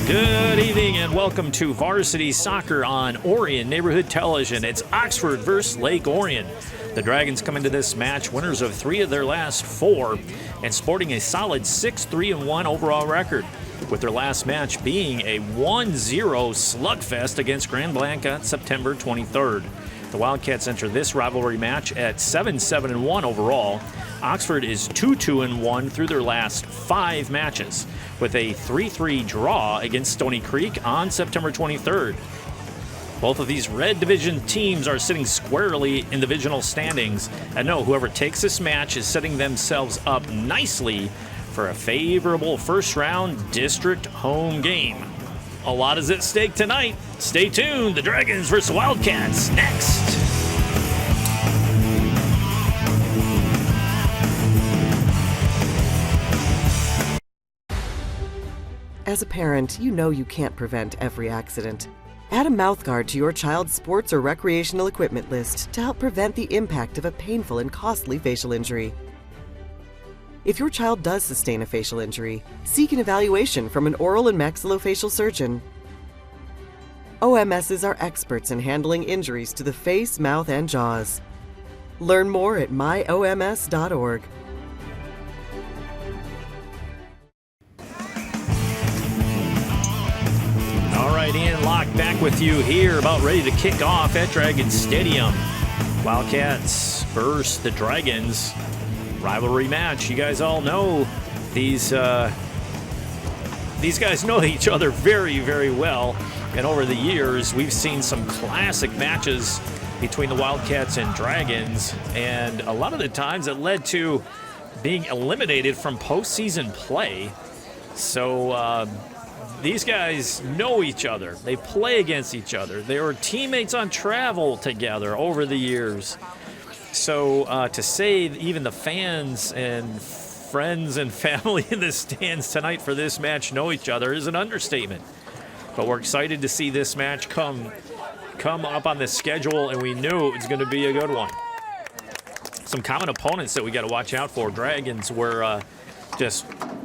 Good evening and welcome to Varsity Soccer on Orion Neighborhood Television. It's Oxford versus Lake Orion. The Dragons come into this match winners of 3 of their last 4 and sporting a solid 6-3-1 overall record, with their last match being a 1-0 slugfest against Grand Blanca September 23rd. The Wildcats enter this rivalry match at 7-7-1 overall. Oxford is 2-2-1 through their last 5 matches, with a 3-3 draw against Stony Creek on September 23rd. Both of these Red Division teams are sitting squarely in divisional standings, and no, whoever takes this match is setting themselves up nicely for a favorable first-round district home game. A lot is at stake tonight. Stay tuned. The Dragons versus Wildcats next. As a parent, you know you can't prevent every accident. Add a mouthguard to your child's sports or recreational equipment list to help prevent the impact of a painful and costly facial injury. If your child does sustain a facial injury, seek an evaluation from an oral and maxillofacial surgeon. OMSs are experts in handling injuries to the face, mouth, and jaws. Learn more at myoms.org. All right, Ian Locke back with you here, about ready to kick off at Dragon Stadium. Wildcats versus the Dragons. Rivalry match. You guys all know these guys know each other very, very well. And over the years, we've seen some classic matches between the Wildcats and Dragons. And a lot of the times it led to being eliminated from postseason play. So these guys know each other. They play against each other. They were teammates on travel together over the years. So to say even the fans and friends and family in the stands tonight for this match know each other is an understatement. But we're excited to see this match come up on the schedule, and we knew it's going to be a good one. Some common opponents that we got to watch out for. Dragons were just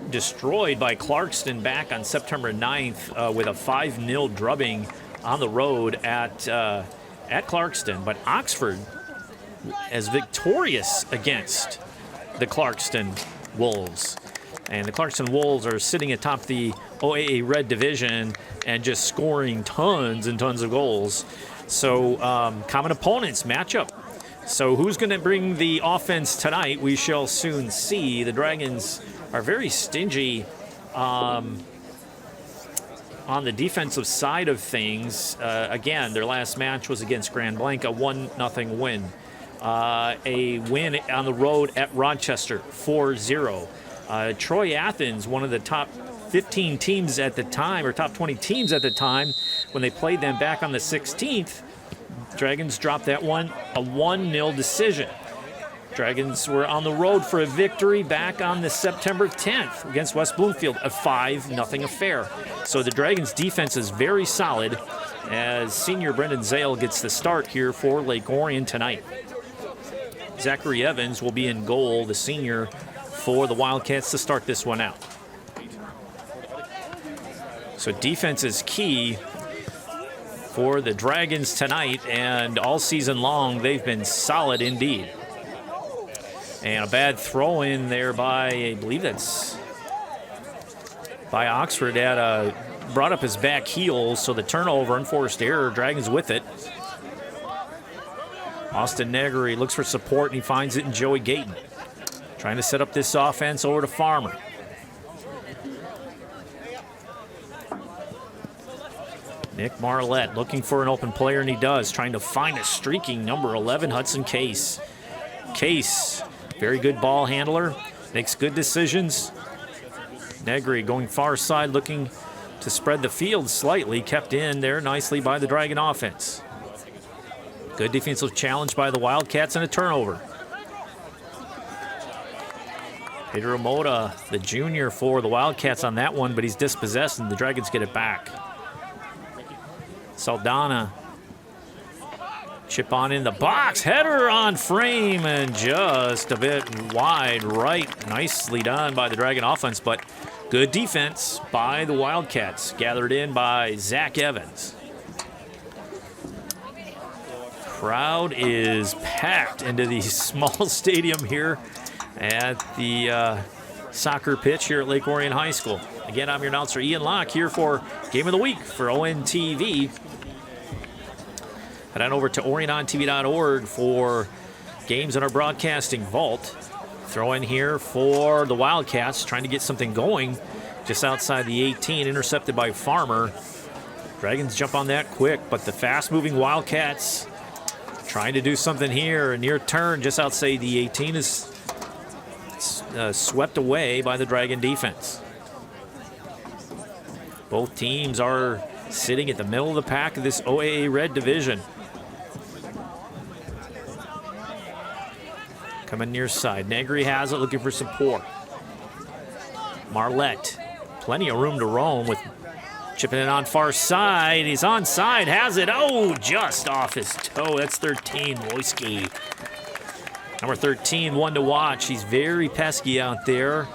destroyed by Clarkston back on September 9th with a 5-0 drubbing on the road at Clarkston. But Oxford is victorious against the Clarkston Wolves. And the Clarkston Wolves are sitting atop the OAA Red Division and just scoring tons and tons of goals. So common opponents matchup. So who's going to bring the offense tonight? We shall soon see. The Dragons are very stingy on the defensive side of things. Again, their last match was against Grand Blanca, 1-0 win. A win on the road at Rochester, 4-0. Troy Athens, one of the top 15 teams at the time, or top 20 teams at the time, when they played them back on the 16th, Dragons dropped that one, a 1-0 decision. Dragons were on the road for a victory back on the September 10th against West Bloomfield, a 5-0 affair. So the Dragons' defense is very solid as senior Brendan Zale gets the start here for Lake Orion tonight. Zachary Evans will be in goal, the senior, for the Wildcats to start this one out. So defense is key for the Dragons tonight, and all season long they've been solid indeed. And a bad throw in there by, I believe that's by Oxford, brought up his back heels, so the turnover, unforced error, Dragons with it. Austin Negri looks for support, and he finds it in Joey Gayton. Trying to set up this offense over to Farmer. Nick Marlette looking for an open player, and he does. Trying to find a streaking number 11, Hudson Case. Case, very good ball handler, makes good decisions. Negri going far side, looking to spread the field slightly, kept in there nicely by the Dragon offense. Good defensive challenge by the Wildcats and a turnover. Pedro Mota, the junior for the Wildcats on that one, but he's dispossessed and the Dragons get it back. Saldana, chip on in the box, header on frame and just a bit wide right. Nicely done by the Dragon offense, but Good defense by the Wildcats, gathered in by Zach Evans. Crowd is packed into the small stadium here at the soccer pitch here at Lake Orion High School. Again, I'm your announcer Ian Locke here for Game of the Week for ONTV. Head on over to orionontv.org for games in our broadcasting vault. Throw in here for the Wildcats, trying to get something going just outside the 18, intercepted by Farmer. Dragons jump on that quick, but the fast-moving Wildcats trying to do something here. A near turn just outside the 18 is swept away by the Dragon defense. Both teams are sitting at the middle of the pack of this OAA Red Division. Coming near side. Negri has it, looking for support. Marlette, plenty of room to roam with chipping it on far side. He's onside, has it. Oh, just off his toe. That's 13, Wojski. Number 13, one to watch. He's very pesky out there.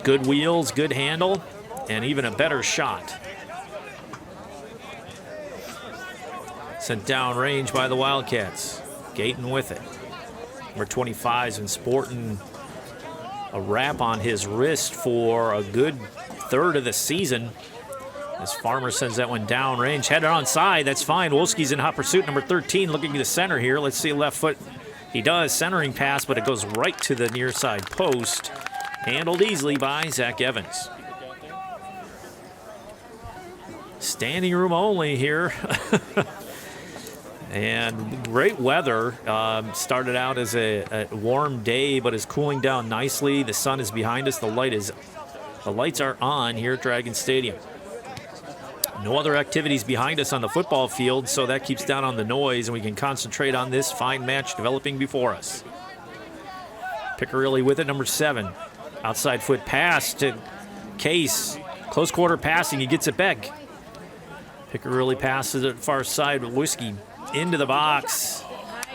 Good wheels, good handle, and even a better shot. Sent down range by the Wildcats. Gayton with it. Number 25's been sporting a wrap on his wrist for a good third of the season. As Farmer sends that one down range. Headed onside, that's fine. Wolski's in hot pursuit. Number 13 looking to center here. Let's see left foot. He does, centering pass, but it goes right to the near side post. Handled easily by Zach Evans. Standing room only here. And great weather. Started out as a warm day, but is cooling down nicely. The sun is behind us. The lights are on here at Dragon Stadium. No other activities behind us on the football field, so that keeps down on the noise, and we can concentrate on this fine match developing before us. Piccirilli with it, number 7. Outside foot pass to Case. Close quarter passing, he gets it back. Piccirilli passes it far side with Whiskey into the box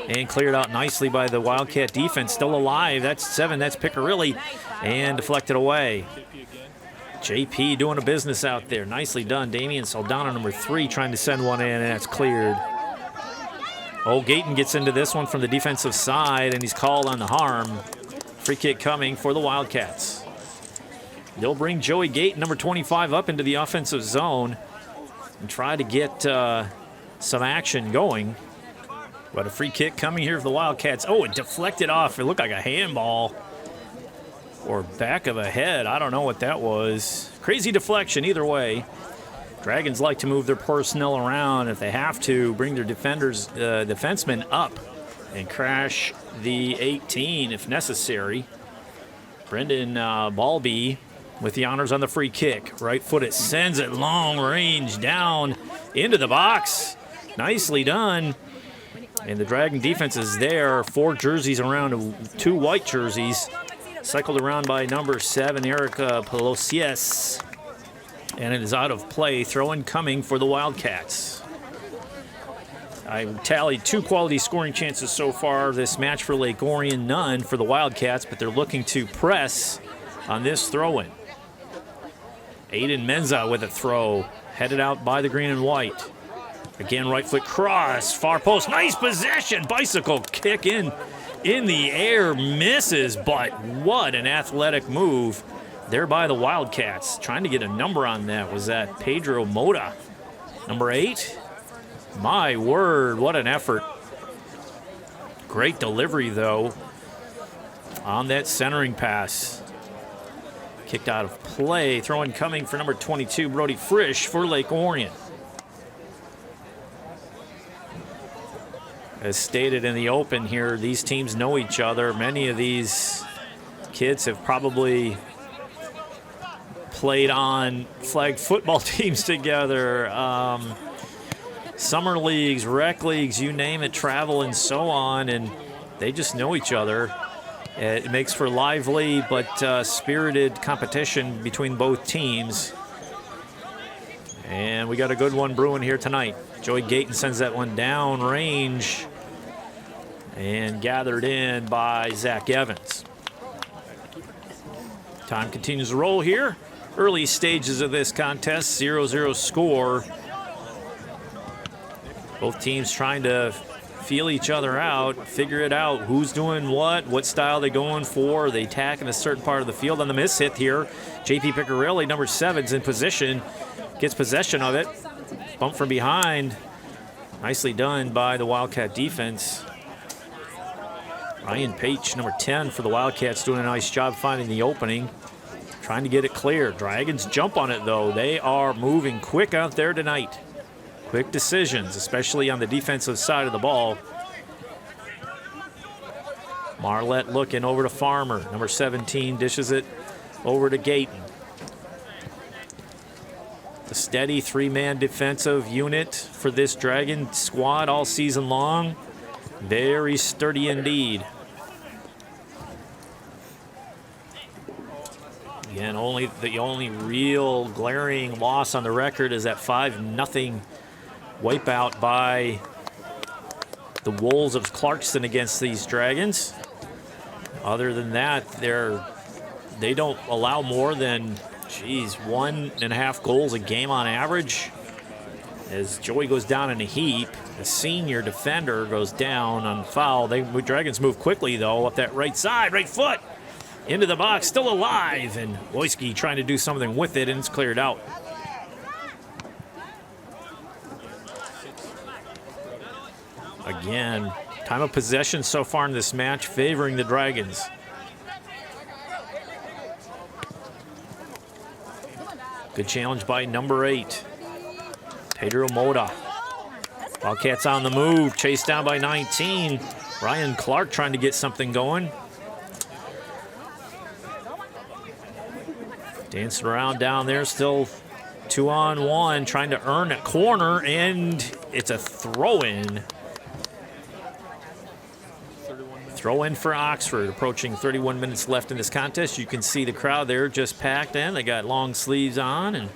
and cleared out nicely by the Wildcat defense. Still alive, that's 7, that's Piccirilli, and deflected away. JP doing a business out there. Nicely done. Damian Saldana, number 3, trying to send one in, and that's cleared. Oh, Gayton gets into this one from the defensive side, and he's called on the harm. Free kick coming for the Wildcats. They'll bring Joey Gayton, number 25, up into the offensive zone and try to get some action going. But a free kick coming here for the Wildcats. Oh, it deflected off. It looked like a handball. Or back of a head. I don't know what that was. Crazy deflection either way. Dragons like to move their personnel around if they have to. Bring their defensemen up and crash the 18 if necessary. Brendan Balby with the honors on the free kick. Right foot, it sends it long range down into the box. Nicely done. And the Dragon defense is there. 4 jerseys around 2 white jerseys. Cycled around by number 7, Erica Pelosies. And it is out of play. Throw-in coming for the Wildcats. I tallied 2 quality scoring chances so far this match for Lake Orion. None for the Wildcats, but they're looking to press on this throw-in. Aiden Menza with a throw. Headed out by the green and white. Again, right foot cross. Far post. Nice possession. Bicycle kick in the air, misses, but what an athletic move there by the Wildcats. Trying to get a number on that. Was that Pedro Mota? Number 8? My word, what an effort. Great delivery, though, on that centering pass. Kicked out of play. Throw-in coming for number 22, Brody Frisch for Lake Orion. As stated in the open here, these teams know each other. Many of these kids have probably played on flag football teams together. Summer leagues, rec leagues, you name it, travel and so on, and they just know each other. It makes for lively but spirited competition between both teams. And we got a good one brewing here tonight. Joey Gayton sends that one down range and gathered in by Zach Evans. Time continues to roll here. Early stages of this contest, 0-0 score. Both teams trying to feel each other out, figure it out, who's doing what style they're going for. Are they attacking a certain part of the field? On the miss hit here, JP Piccirilli, number 7's in position, gets possession of it. Bump from behind. Nicely done by the Wildcat defense. Ryan Page, number 10 for the Wildcats, doing a nice job finding the opening. Trying to get it clear. Dragons jump on it, though. They are moving quick out there tonight. Quick decisions, especially on the defensive side of the ball. Marlette looking over to Farmer. Number 17 dishes it over to Gayton. The steady three-man defensive unit for this Dragon squad all season long. Very sturdy indeed. Again, the only real glaring loss on the record is that 5-0 wipeout by the Wolves of Clarkston against these Dragons. Other than that, they don't allow more than 1.5 goals a game on average. As Joey goes down in a heap, the senior defender goes down on foul. Dragons move quickly, though, up that right side, right foot, into the box, still alive, and Wojcicki trying to do something with it, and it's cleared out. Again, time of possession so far in this match favoring the Dragons. Good challenge by number 8, Pedro Moda. Wildcats on the move, chased down by 19. Ryan Clark trying to get something going. Dancing around down there, still 2-on-1, trying to earn a corner, and it's a throw-in. Throw-in for Oxford, approaching 31 minutes left in this contest. You can see the crowd there just packed in. They got long sleeves on and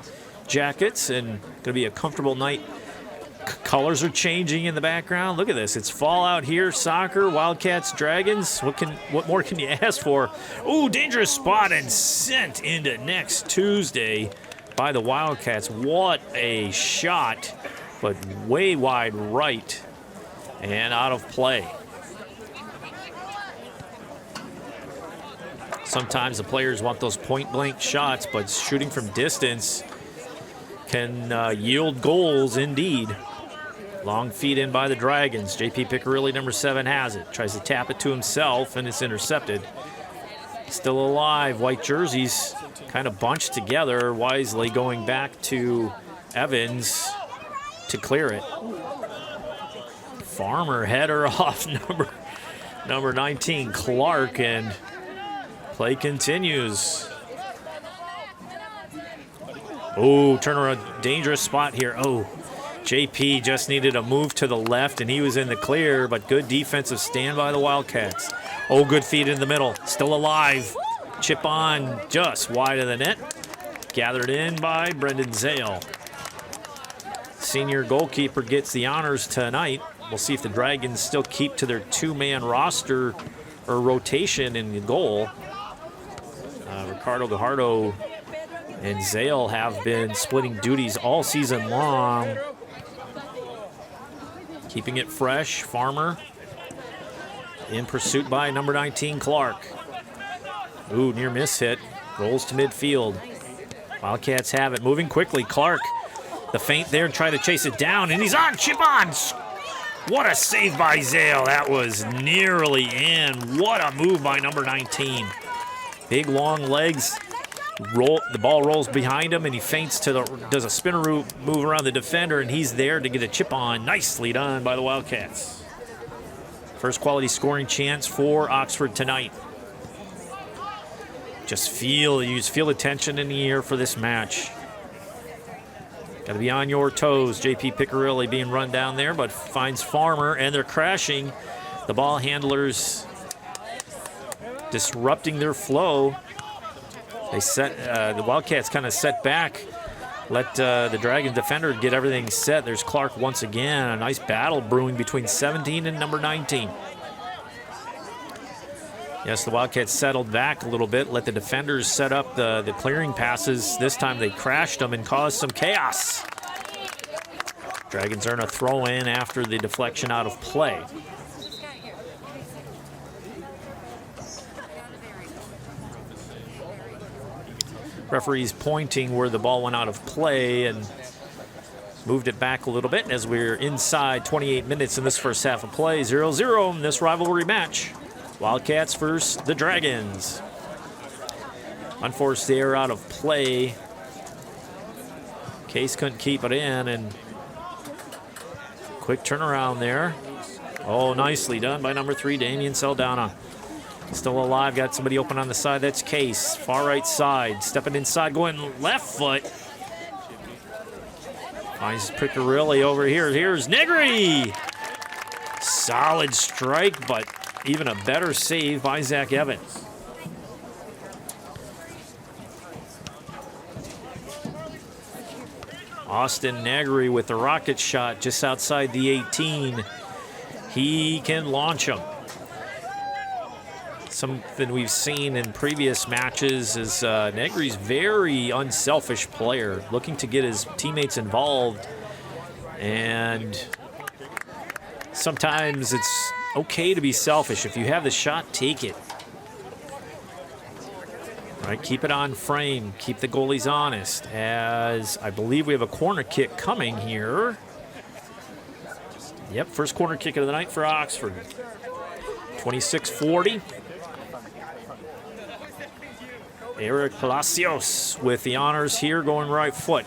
jackets, and going to be a comfortable night. Colors are changing in the background. Look at this. It's fall out here. Soccer, Wildcats, Dragons. What more can you ask for? Ooh, dangerous spot and sent into next Tuesday by the Wildcats. What a shot, but way wide right and out of play. Sometimes the players want those point-blank shots, but shooting from distance can yield goals indeed. Long feed in by the Dragons. JP Piccirilli, number 7, has it. Tries to tap it to himself, and it's intercepted. Still alive. White jerseys kind of bunched together. Wisely going back to Evans to clear it. Farmer header off number 19, Clark, and play continues. Oh, turn around, dangerous spot here. Oh, JP just needed a move to the left, and he was in the clear, but good defensive stand by the Wildcats. Oh, good feed in the middle, still alive. Chip on just wide of the net. Gathered in by Brendan Zale. Senior goalkeeper gets the honors tonight. We'll see if the Dragons still keep to their 2-man roster or rotation in the goal. Ricardo Gajardo and Zale have been splitting duties all season long. Keeping it fresh, Farmer in pursuit by number 19, Clark. Ooh, near miss hit, rolls to midfield. Wildcats have it, moving quickly. Clark, the feint there, trying to chase it down, and he's on, chip on. What a save by Zale, that was nearly in. What a move by number 19. Big long legs. The ball rolls behind him, and he feints does a spinner move around the defender, and he's there to get a chip on. Nicely done by the Wildcats. First quality scoring chance for Oxford tonight. You just feel the tension in the air for this match. Got to be on your toes. JP Piccirilli being run down there, but finds Farmer, and they're crashing. The ball handlers disrupting their flow. They the Wildcats kind of set back, let the Dragon defender get everything set. There's Clark once again. A nice battle brewing between 17 and number 19. Yes, the Wildcats settled back a little bit, let the defenders set up the clearing passes. This time they crashed them and caused some chaos. Dragons earn a throw in after the deflection out of play. Referee's pointing where the ball went out of play and moved it back a little bit as we're inside 28 minutes in this first half of play. 0-0 in this rivalry match. Wildcats versus the Dragons. Unforced error out of play. Case couldn't keep it in, and quick turnaround there. Oh, nicely done by number 3, Damian Saldana. Still alive, got somebody open on the side. That's Case, far right side. Stepping inside, going left foot. Finds Piccirilli over here. Here's Negri. Solid strike, but even a better save by Zach Evans. Austin Negri with the rocket shot just outside the 18. He can launch them. Something we've seen in previous matches is Negri's very unselfish player, looking to get his teammates involved. And sometimes it's okay to be selfish. If you have the shot, take it. All right, keep it on frame. Keep the goalies honest, as I believe we have a corner kick coming here. Yep, first corner kick of the night for Oxford. 26-40. Eric Palacios with the honors here, going right foot.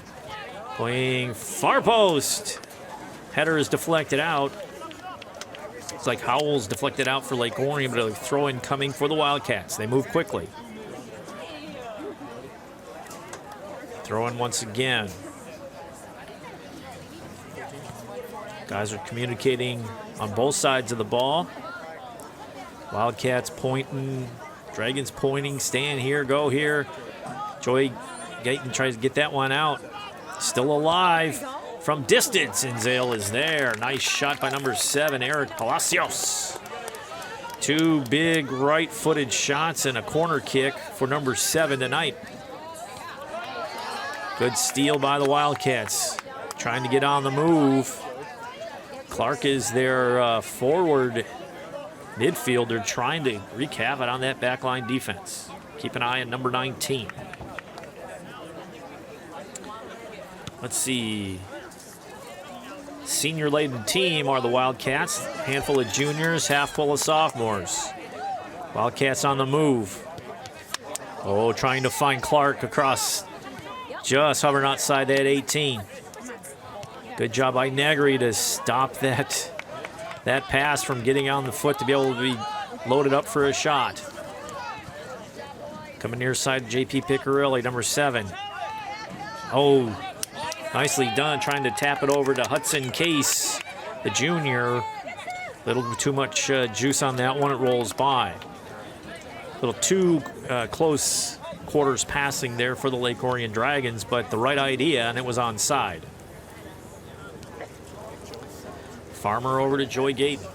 Going far post. Header is deflected out. It's like Howell's deflected out for Lake Orion, but a throw-in coming for the Wildcats. They move quickly. Throw-in once again. Guys are communicating on both sides of the ball. Wildcats pointing, Dragons pointing, stand here, go here. Joey Gayton tries to get that one out. Still alive from distance, and Zale is there. Nice shot by number 7, Eric Palacios. 2 big right-footed shots and a corner kick for number 7 tonight. Good steal by the Wildcats. Trying to get on the move. Clark is their forward midfielder, trying to wreak havoc on that backline defense. Keep an eye on number 19. Let's see. Senior-laden team are the Wildcats. Handful of juniors, half full of sophomores. Wildcats on the move. Oh, trying to find Clark across, just hovering outside that 18. Good job by Negri to stop that pass from getting on the foot to be able to be loaded up for a shot. Coming near side, JP Piccirilli, number 7. Oh, nicely done, trying to tap it over to Hudson Case, the junior. A little too much juice on that one, it rolls by. A little too close quarters passing there for the Lake Orion Dragons, but the right idea, and it was onside. Farmer over to Joy Gayton.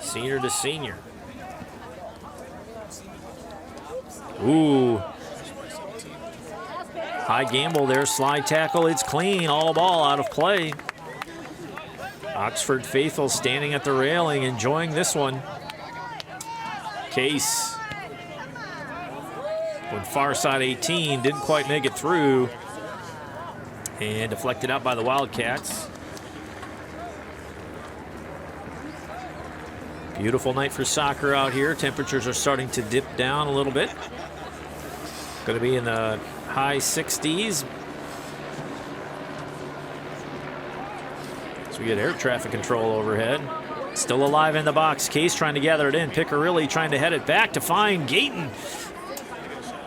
Senior to senior. Ooh. High gamble there, slide tackle, it's clean, all ball out of play. Oxford faithful standing at the railing, enjoying this one. Case. Went far side 18, didn't quite make it through. And deflected out by the Wildcats. Beautiful night for soccer out here. Temperatures are starting to dip down a little bit. Going to be in the high 60s. So we get air traffic control overhead. Still alive in the box. Case trying to gather it in. Piccirilli trying to head it back to find Gayton.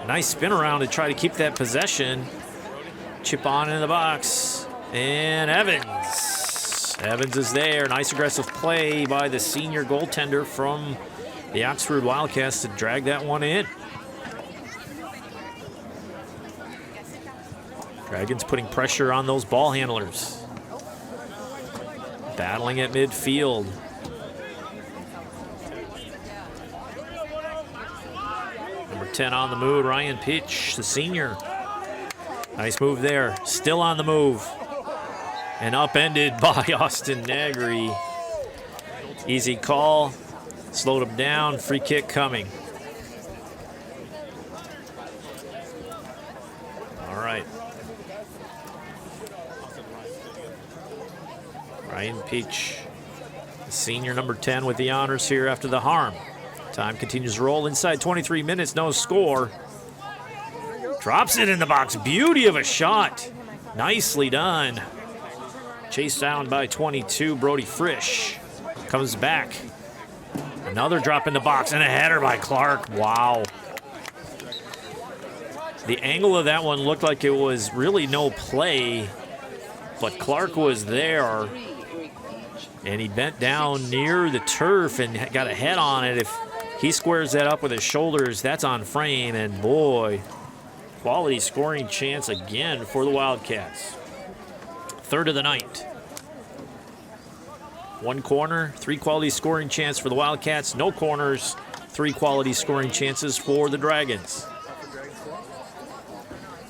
Nice spin around to try to keep that possession. Chip on in the box. And Evans. Evans is there. Nice aggressive play by the senior goaltender from the Oxford Wildcats to drag that one in. Dragons putting pressure on those ball handlers. Battling at midfield. 10 on the move, Ryan Pitch, the senior. Nice move there. Still on the move. And upended by Austin Negri. Easy call. Slowed him down. Free kick coming. All right. Ryan Peach, the senior, number 10, with the honors here after the harm. Time continues to roll. Inside 23 minutes, no score. Drops it in the box. Beauty of a shot. Nicely done. Chased down by 22, Brody Frisch. Comes back. Another drop in the box and a header by Clark. Wow. The angle of that one looked like it was really no play, but Clark was there. And he bent down near the turf and got a head on it. If he squares that up with his shoulders, that's on frame. And boy, quality scoring chance again for the Wildcats. Third of the night. One corner, 3 quality scoring chance for the Wildcats. No corners, 3 quality scoring chances for the Dragons.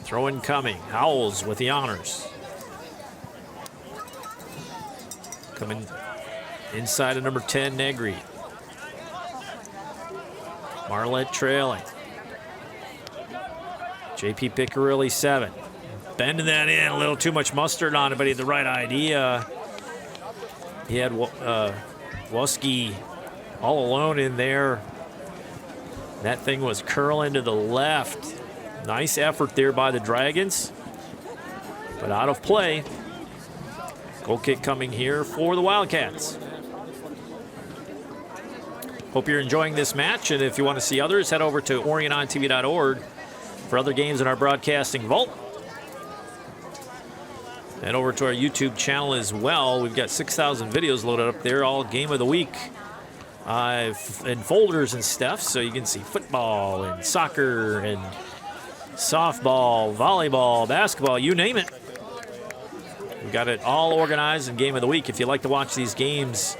Throw in coming. Howells with the honors. Coming inside of number 10, Negri. Marlette trailing. JP Piccirilli, 7. Bending that in, a little too much mustard on it, but he had the right idea. He had Wuski all alone in there. That thing was curling to the left. Nice effort there by the Dragons, but out of play. Goal kick coming here for the Wildcats. Hope you're enjoying this match, and if you want to see others, head over to orionontv.org for other games in our broadcasting vault. And over to our YouTube channel as well. We've got 6,000 videos loaded up there, all game of the week in folders and stuff, so you can see football and soccer and softball, volleyball, basketball, you name it. We've got it all organized in game of the week. If you like to watch these games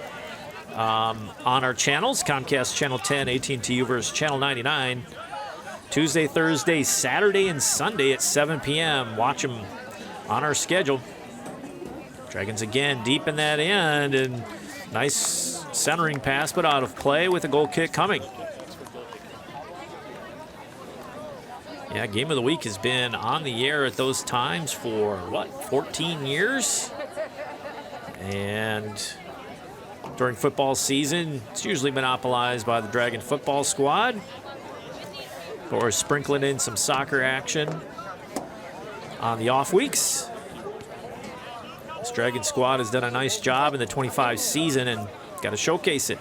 on our channels, Comcast Channel 10, AT&T Uverse Channel 99, Tuesday, Thursday, Saturday, and Sunday at 7 p.m. Watch them on our schedule. Dragons again deep in that end, and nice centering pass, but out of play with a goal kick coming. Yeah, game of the week has been on the air at those times for, 14 years? And during football season, it's usually monopolized by the Dragon football squad, or sprinkling in some soccer action on the off weeks. This Dragon squad has done a nice job in the 25 season and got to showcase it.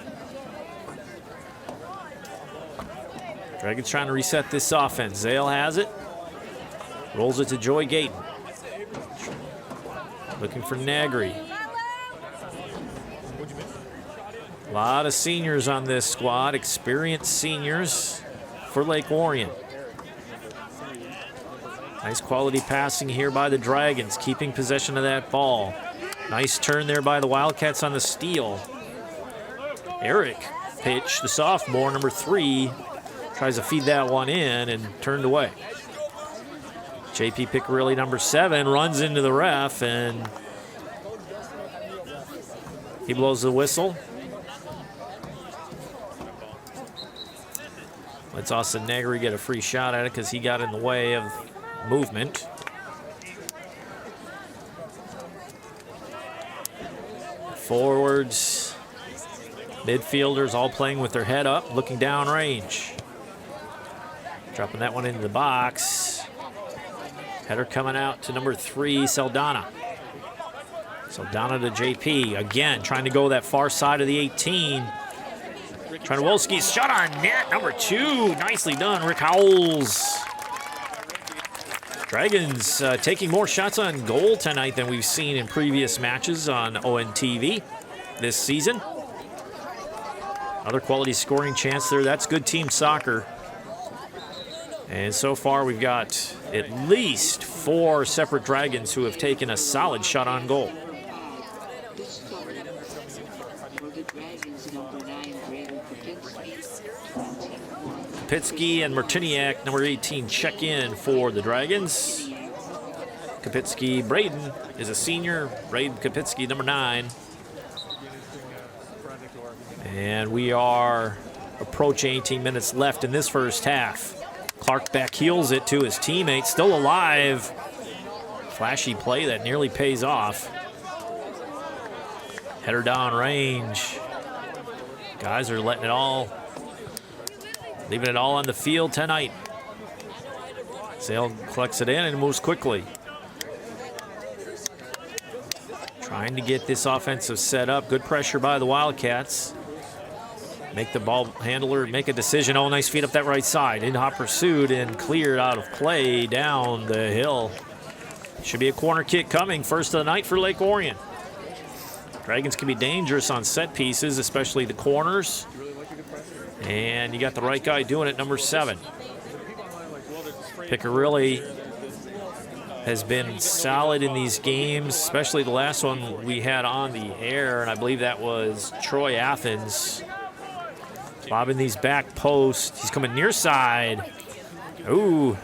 Dragons trying to reset this offense. Zale has it. Rolls it to Joy Gayton. Looking for Negri. A lot of seniors on this squad. Experienced seniors for Lake Orion. Nice quality passing here by the Dragons, keeping possession of that ball. Nice turn there by the Wildcats on the steal. Eric Pitch, the sophomore, number 3, tries to feed that one in and turned away. JP Piccirilli, number 7, runs into the ref, and he blows the whistle. Lets Austin Negri get a free shot at it because he got in the way of movement. Forwards, midfielders all playing with their head up, looking down range. Dropping that one into the box. Header coming out to number 3, Saldana. Saldana to JP. Again, trying to go that far side of the 18. Tranowolski's shot on net, number 2. Nicely done, Rick Howells. Dragons taking more shots on goal tonight than we've seen in previous matches on ONTV this season. Another quality scoring chance there. That's good team soccer. And so far, we've got at least 4 separate Dragons who have taken a solid shot on goal. Kapitsky and Martiniak, number 18, check in for the Dragons. Kapitsky Braden is a senior. Braden Kapitsky, number 9. And we are approaching 18 minutes left in this first half. Clark back heels it to his teammate, still alive. Flashy play that nearly pays off. Header down range. Guys are leaving it all on the field tonight. Zale collects it in and moves quickly. Trying to get this offensive set up. Good pressure by the Wildcats. Make the ball handler make a decision. Oh, nice feed up that right side. In hot pursuit and cleared out of play down the hill. Should be a corner kick coming. First of the night for Lake Orion. Dragons can be dangerous on set pieces, especially the corners. And you got the right guy doing it, number 7. Piccarilli has been solid in these games, especially the last one we had on the air, and I believe that was Troy Athens. Bobbing these back posts. He's coming near side. Ooh,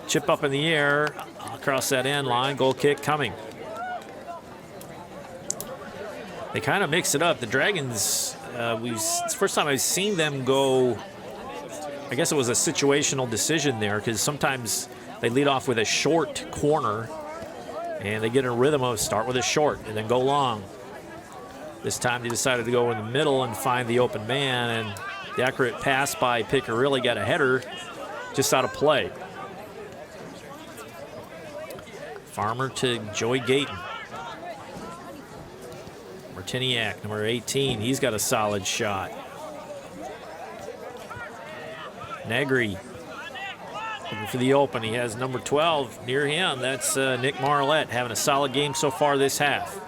chip up in the air across that end line. Goal kick coming. They kind of mix it up. The Dragons, it's the first time I've seen them go, I guess it was a situational decision there, because sometimes they lead off with a short corner and they get in a rhythm of start with a short and then go long. This time they decided to go in the middle and find the open man, and the accurate pass by Piccarilli got a header just out of play. Farmer to Joey Gayton. Martiniak, number 18, he's got a solid shot. Negri looking for the open. He has number 12 near him. That's Nick Marlette having a solid game so far this half.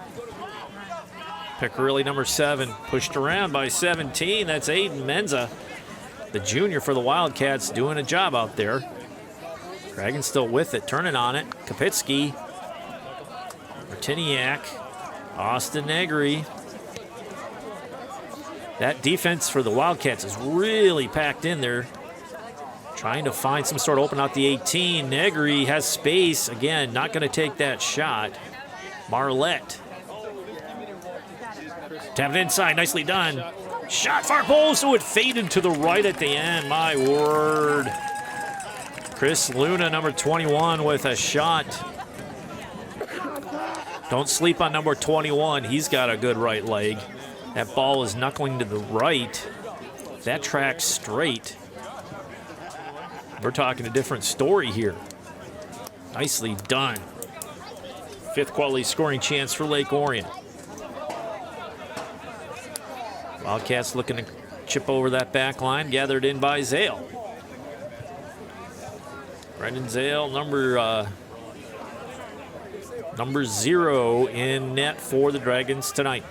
Piccarilli, number 7, pushed around by 17. That's Aiden Menza, the junior for the Wildcats, doing a job out there. Dragons still with it, turning on it. Kapitsky, Martiniak, Austin Negri. That defense for the Wildcats is really packed in there. Trying to find some sort of open out the 18. Negri has space. Again, not going to take that shot. Marlette. Tap it inside. Nicely done. Shot far post. Oh, it faded to the right at the end. My word. Chris Luna, number 21, with a shot. Don't sleep on number 21. He's got a good right leg. That ball is knuckling to the right. That tracks straight. We're talking a different story here. Nicely done. 5th quality scoring chance for Lake Orion. Wildcats looking to chip over that back line, gathered in by Zale. Brendan Zale, number 0 in net for the Dragons tonight.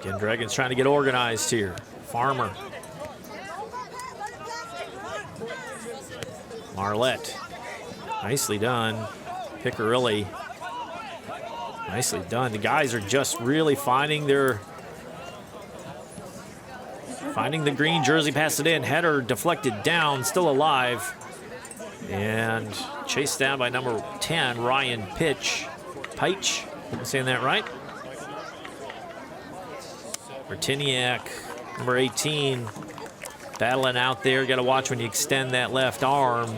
Again, Dragons trying to get organized here. Farmer. Marlette. Nicely done. Piccarilli. Nicely done. The guys are just really finding the green jersey, passed it in. Header deflected down, still alive. And chased down by number 10, Ryan Peich. Am I saying that right? Martiniak, number 18, battling out there. Got to watch when you extend that left arm.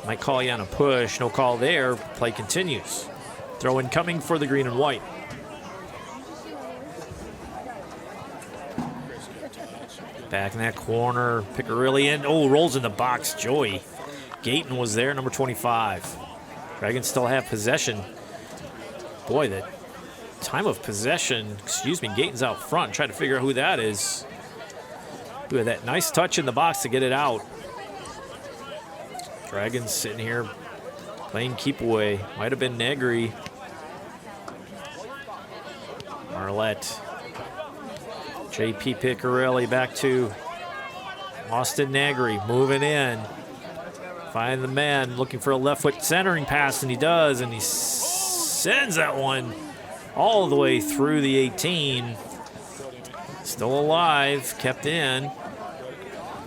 Might call you on a push. No call there. Play continues. Throw in coming for the green and white. Back in that corner. Piccarilli in. Oh, rolls in the box. Joey Gayton was there, number 25. Dragons still have possession. Boy, the time of possession, Gayton's out front. Trying to figure out who that is. Look at that nice touch in the box to get it out. Dragons sitting here playing keep away. Might have been Negri. Marlette. J.P. Piccarilli back to Austin Negri, moving in. Find the man, looking for a left foot centering pass, and he does, and he sends that one all the way through the 18. Still alive, kept in.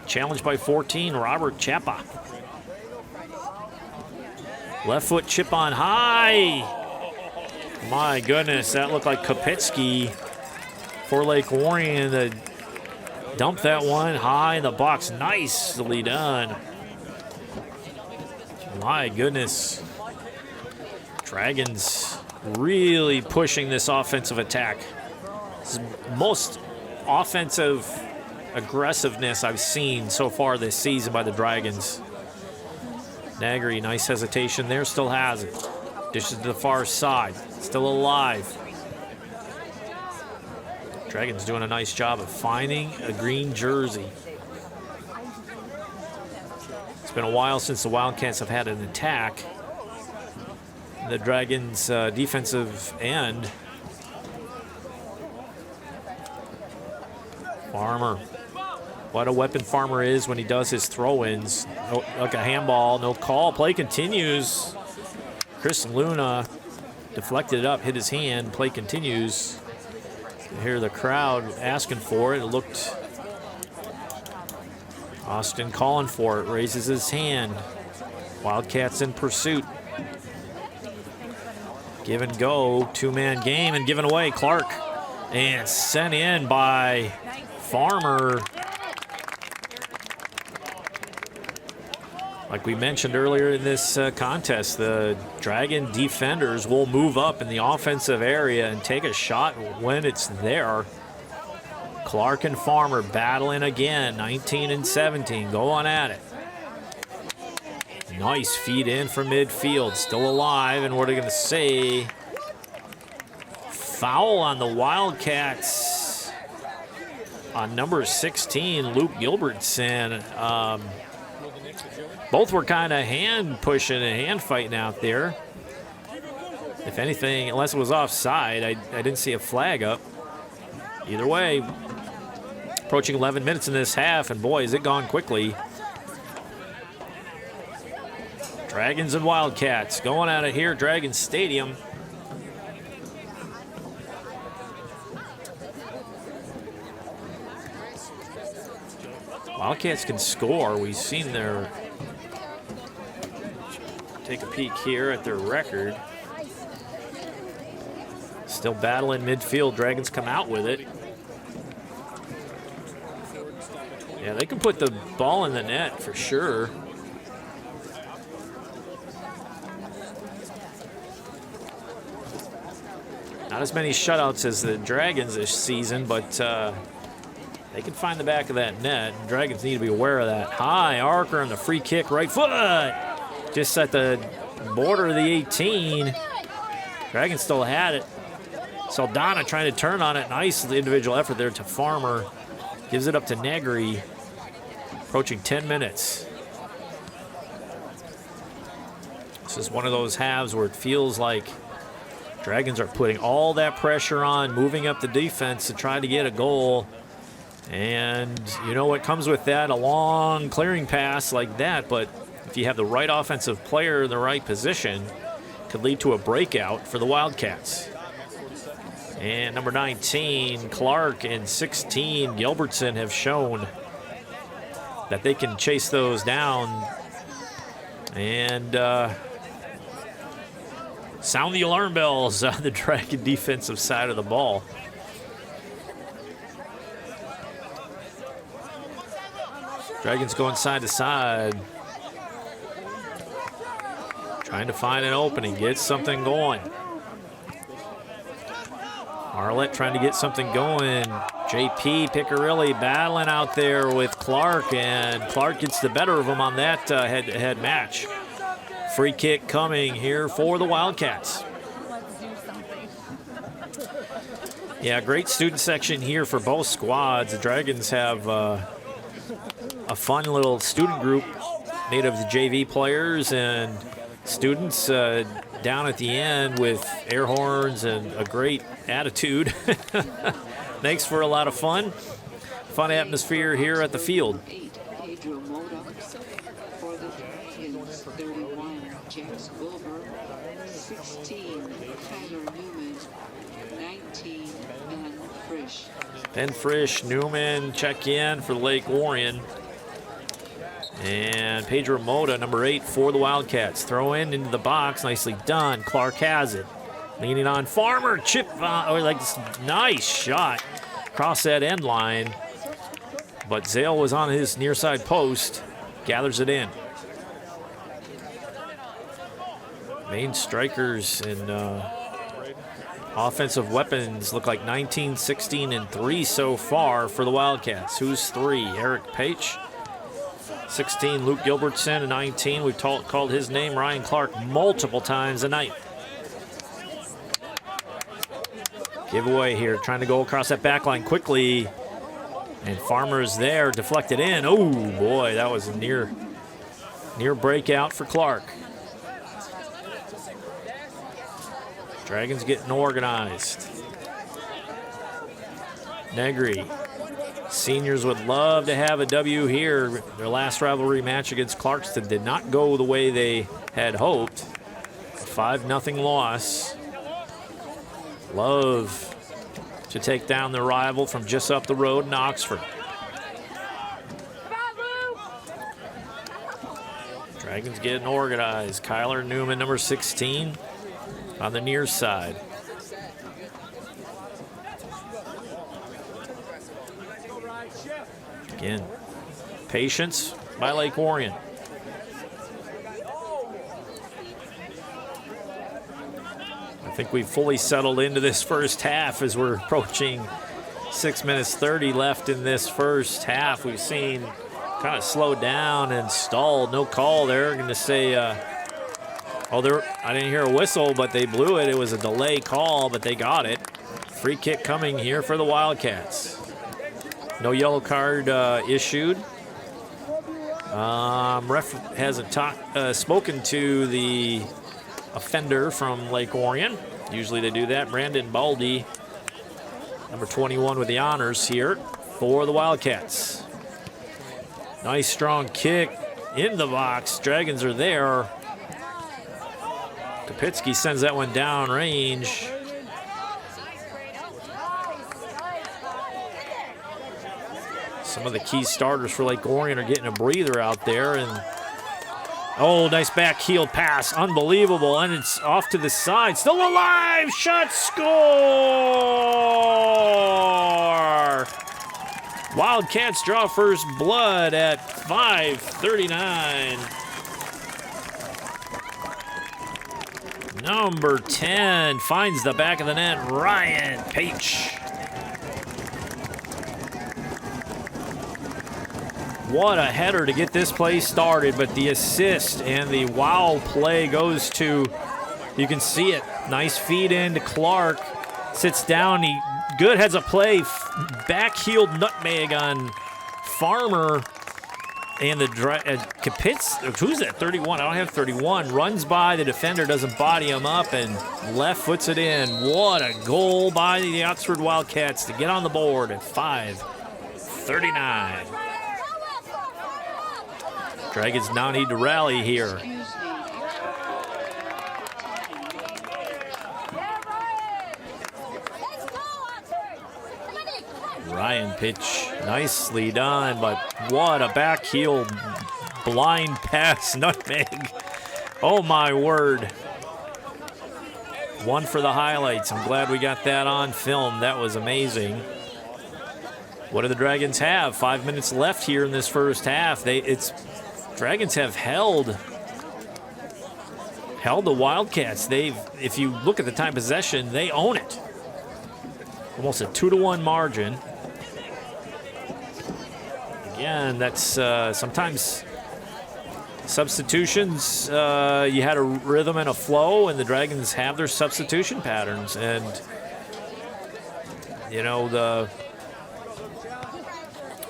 Challenged by 14, Robert Chapa. Left foot chip on high. My goodness, that looked like Kopetsky for Lake Orion to dump that one high in the box. Nicely done. My goodness. Dragons really pushing this offensive attack. This is most offensive aggressiveness I've seen so far this season by the Dragons. Negri, nice hesitation there, still has it. Dishes to the far side, still alive. Dragons doing a nice job of finding a green jersey. It's been a while since the Wildcats have had an attack. The Dragons' defensive end. Farmer. What a weapon Farmer is when he does his throw-ins. No, like a handball, no call. Play continues. Chris Luna deflected it up, hit his hand. Play continues. You hear the crowd asking for it. It looked Austin calling for it. Raises his hand. Wildcats in pursuit. Give and go. Two-man game and given away. Clark. And sent in by Farmer. Like we mentioned earlier in this contest, the Dragon defenders will move up in the offensive area and take a shot when it's there. Clark and Farmer battling again, 19 and 17, going at it. Nice feed in from midfield, still alive, and what are they going to say? Foul on the Wildcats on number 16, Luke Gilbertson. Both were kind of hand pushing and hand fighting out there. If anything, unless it was offside, I didn't see a flag up. Either way, approaching 11 minutes in this half, and boy, has it gone quickly. Dragons and Wildcats going at it here at Dragon Stadium. Wildcats can score. We've seen their... Take a peek here at their record. Still battling midfield. Dragons come out with it. Yeah, they can put the ball in the net for sure. Not as many shutouts as the Dragons this season, but they can find the back of that net. Dragons need to be aware of that. High arcer and the free kick, right foot. Just at the border of the 18. Dragons still had it. Saldana trying to turn on it. Nice individual effort there to Farmer. Gives it up to Negri. Approaching 10 minutes. This is one of those halves where it feels like Dragons are putting all that pressure on, moving up the defense to try to get a goal. And you know what comes with that? A long clearing pass like that, but if you have the right offensive player in the right position, could lead to a breakout for the Wildcats. And number 19, Clark, and 16, Gilbertson have shown that they can chase those down and sound the alarm bells on the Dragon defensive side of the ball. Dragons going side to side. Trying to find an opening, get something going. Arlett trying to get something going. JP Picarilli battling out there with Clark, and Clark gets the better of him on that head-to-head match. Free kick coming here for the Wildcats. Yeah, great student section here for both squads. The Dragons have a fun little student group made of the JV players and students down at the end with air horns and a great attitude. Makes for a lot of fun. Fun atmosphere here at the field. Pedro Moda. For the Dragons, 31, Jax Wilbur. 16, Tyler Newman. 19, Ben Frisch. Ben Frisch, Newman check in for Lake Orion. And Pedro Moda, number 8 for the Wildcats. Throw in into the box, nicely done. Clark has it. Leaning on Farmer, chip, nice shot across that end line. But Zale was on his near side post, gathers it in. Main strikers and offensive weapons look like 19, 16, and 3 so far for the Wildcats. Who's 3? Eric Page. 16, Luke Gilbertson. And 19, we've called his name, Ryan Clark, multiple times tonight. Giveaway here, trying to go across that back line quickly. And Farmer's there, deflected in. Oh, boy, that was a near breakout for Clark. Dragons getting organized. Negri. Seniors would love to have a W here. Their last rivalry match against Clarkston did not go the way they had hoped. 5-0 loss. Love to take down their rival from just up the road in Oxford. Dragons getting organized. Kyler Newman, number 16, on the near side. Again, patience by Lake Orion. I think we've fully settled into this first half as we're approaching 6 minutes 30 left in this first half. We've seen kind of slow down and stalled. No call there. Going to say, I didn't hear a whistle, but they blew it. It was a delay call, but they got it. Free kick coming here for the Wildcats. No yellow card issued. Ref hasn't spoken to the offender from Lake Orion. Usually they do that. Brandon Baldy, number 21 with the honors here for the Wildcats. Nice strong kick in the box. Dragons are there. Kapitsky sends that one down range. Some of the key starters for Lake Orion are getting a breather out there. And oh, nice back heel pass. Unbelievable. And it's off to the side. Still alive. Shot, score. Wildcats draw first blood at 5:39. Number 10 finds the back of the net. Ryan Page. What a header to get this play started, but the assist and the wow play goes to, you can see it, nice feed in to Clark, sits down, he good heads a play, back-heeled nutmeg on Farmer, and the Kapitz, who's that, 31, I don't have 31, runs by the defender, doesn't body him up, and left foots it in. What a goal by the Oxford Wildcats to get on the board at 5:39. Dragons now need to rally here. Ryan pitch, nicely done, but what a back heel blind pass, nutmeg. Oh my word. One for the highlights. I'm glad we got that on film. That was amazing. What do the Dragons have? 5 minutes left here in this first half. Dragons have held the Wildcats. If you look at the time possession, they own it. Almost a 2-1 margin. Again, that's sometimes substitutions. You had a rhythm and a flow, and the Dragons have their substitution patterns. And you know, the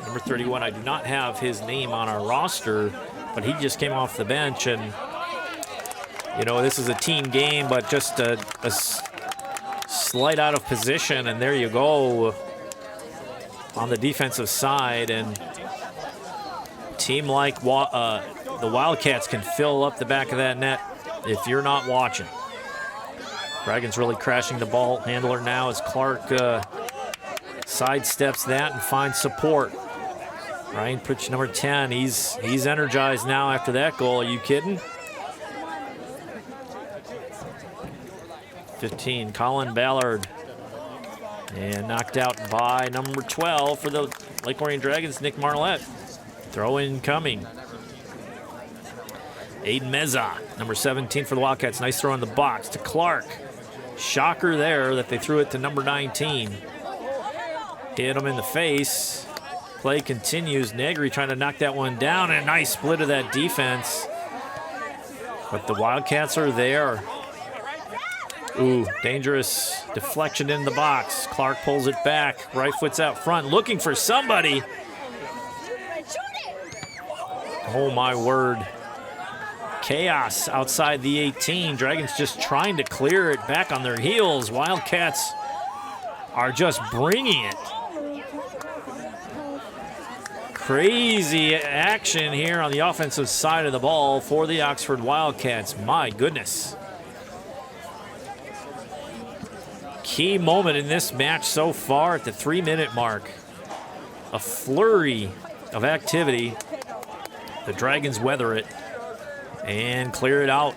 number 31, I do not have his name on our roster, but he just came off the bench, and you know, this is a team game, but just a slight out of position, and there you go on the defensive side. And team like the Wildcats can fill up the back of that net if you're not watching. Dragons really crashing the ball handler now as Clark sidesteps that and finds support. Ryan Pritch, number 10, he's energized now after that goal. Are you kidding? 15, Colin Ballard. And knocked out by number 12 for the Lake Orion Dragons, Nick Marlette. Throw in coming. Aiden Meza, number 17 for the Wildcats. Nice throw in the box to Clark. Shocker there that they threw it to number 19. Hit him in the face. Play continues. Negri trying to knock that one down. And a nice split of that defense. But the Wildcats are there. Ooh, dangerous deflection in the box. Clark pulls it back. Right foot's out front, looking for somebody. Oh, my word. Chaos outside the 18. Dragons just trying to clear it back on their heels. Wildcats are just bringing it. Crazy action here on the offensive side of the ball for the Oxford Wildcats. My goodness. Key moment in this match so far at the 3-minute mark. A flurry of activity. The Dragons weather it and clear it out.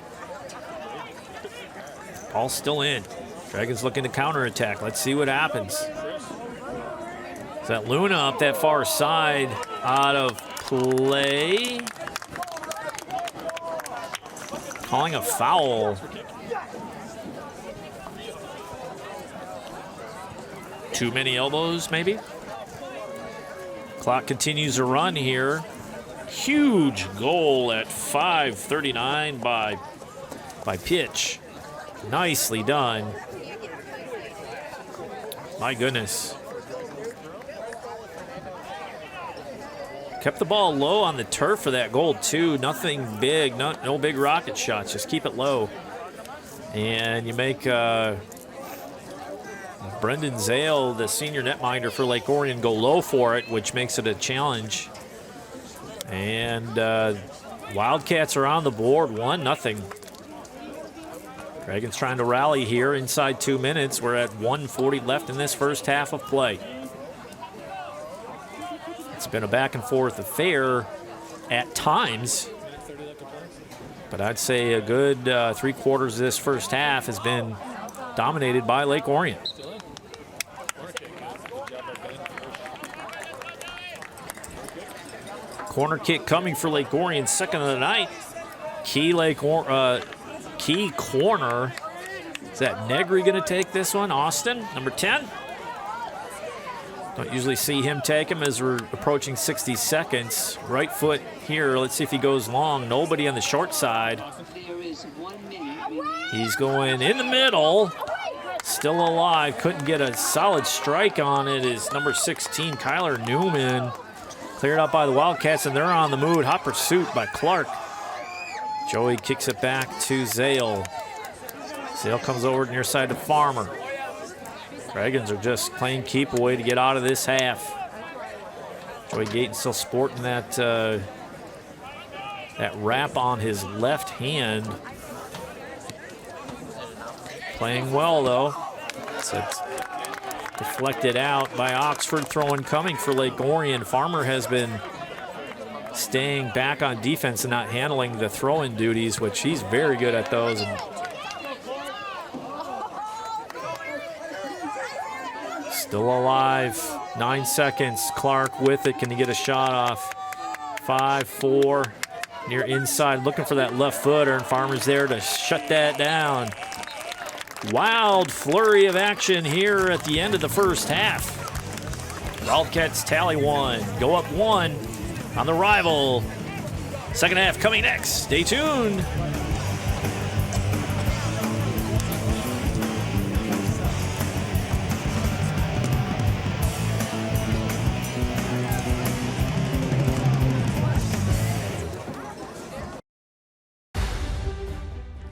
Ball still in. Dragons looking to counterattack. Let's see what happens. Is that Luna up that far side out of play? Calling a foul. Too many elbows, maybe? Clock continues to run here. Huge goal at 5:39 by Pitch. Nicely done. My goodness. Kept the ball low on the turf for that goal, too. Nothing big, no big rocket shots. Just keep it low. And you make Brendan Zale, the senior netminder for Lake Orion, go low for it, which makes it a challenge. And Wildcats are on the board, 1-0. Dragons trying to rally here inside 2 minutes. We're at 1:40 left in this first half of play. It's been a back and forth affair at times, but I'd say a good 3/4 of this first half has been dominated by Lake Orion. Corner kick coming for Lake Orion, second of the night. Key corner. Is that Negri going to take this one? Austin, number 10. Don't usually see him take him as we're approaching 60 seconds. Right foot here. Let's see if he goes long. Nobody on the short side. He's going in the middle. Still alive. Couldn't get a solid strike on it. Is number 16, Kyler Newman. Cleared out by the Wildcats, and they're on the move. Hot pursuit by Clark. Joey kicks it back to Zale. Zale comes over near side to Farmer. Dragons are just playing keep away to get out of this half. Joey Gayton still sporting that wrap on his left hand. Playing well, though. So it's deflected out by Oxford. Throwing coming for Lake Orion. Farmer has been staying back on defense and not handling the throw-in duties, which he's very good at those. And still alive. 9 seconds. Clark with it. Can he get a shot off? 5-4. Near inside. Looking for that left footer, and Farmer's there to shut that down. Wild flurry of action here at the end of the first half. Wildcats tally 1. Go up 1 on the rival. Second half coming next. Stay tuned.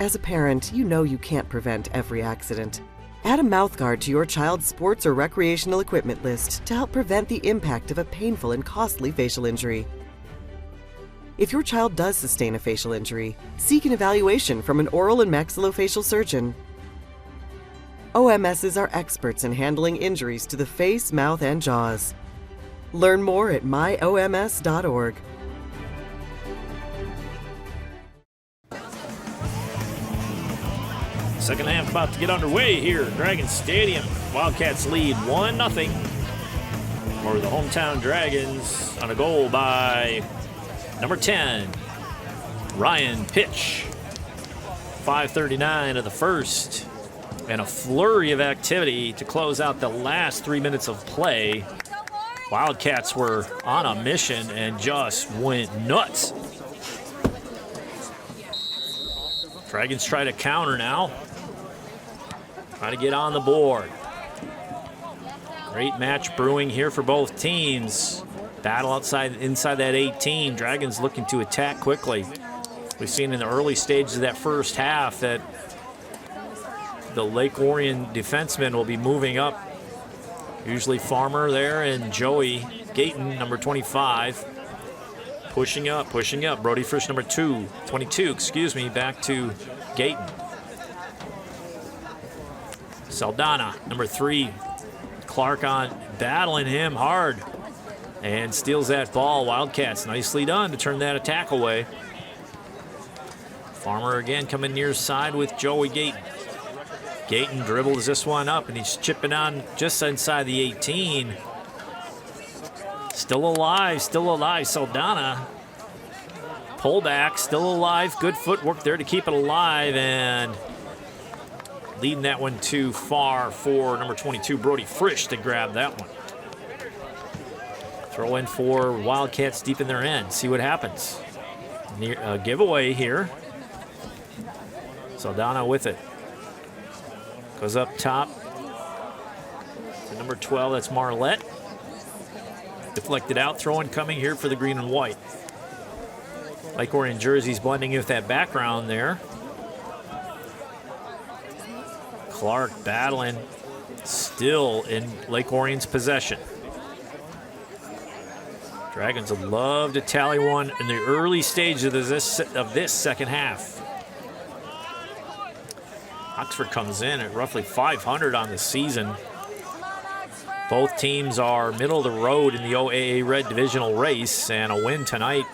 As a parent, you know you can't prevent every accident. Add a mouthguard to your child's sports or recreational equipment list to help prevent the impact of a painful and costly facial injury. If your child does sustain a facial injury, seek an evaluation from an oral and maxillofacial surgeon. OMSs are experts in handling injuries to the face, mouth, and jaws. Learn more at myoms.org. Second half about to get underway here at Dragon Stadium. Wildcats lead 1-0 for the hometown Dragons on a goal by number 10, Ryan Pitch. 5:39 of the first, and a flurry of activity to close out the last 3 minutes of play. Wildcats were on a mission and just went nuts. Dragons try to counter now. Trying to get on the board. Great match brewing here for both teams. Battle inside that 18. Dragons looking to attack quickly. We've seen in the early stages of that first half that the Lake Orion defensemen will be moving up. Usually Farmer there and Joey Gayton, number 25. Pushing up. Brody Frisch, number 22, back to Gayton. Saldana, number 3. Clark on, battling him hard. And steals that ball. Wildcats nicely done to turn that attack away. Farmer again coming near side with Joey Gayton. Gayton dribbles this one up, and he's chipping on just inside the 18. Still alive. Saldana. Pullback, still alive. Good footwork there to keep it alive, and leading that one too far for number 22, Brody Frisch, to grab that one. Throw in for Wildcats deep in their end. See what happens. Giveaway here. Saldana with it. Goes up top to number 12, that's Marlette. Deflected out, throw-in coming here for the green and white. Lake Orion jerseys blending in with that background there. Clark battling, still in Lake Orion's possession. Dragons would love to tally one in the early stages of this second half. Oxford comes in at roughly 500 on the season. Both teams are middle of the road in the OAA Red Divisional race, and a win tonight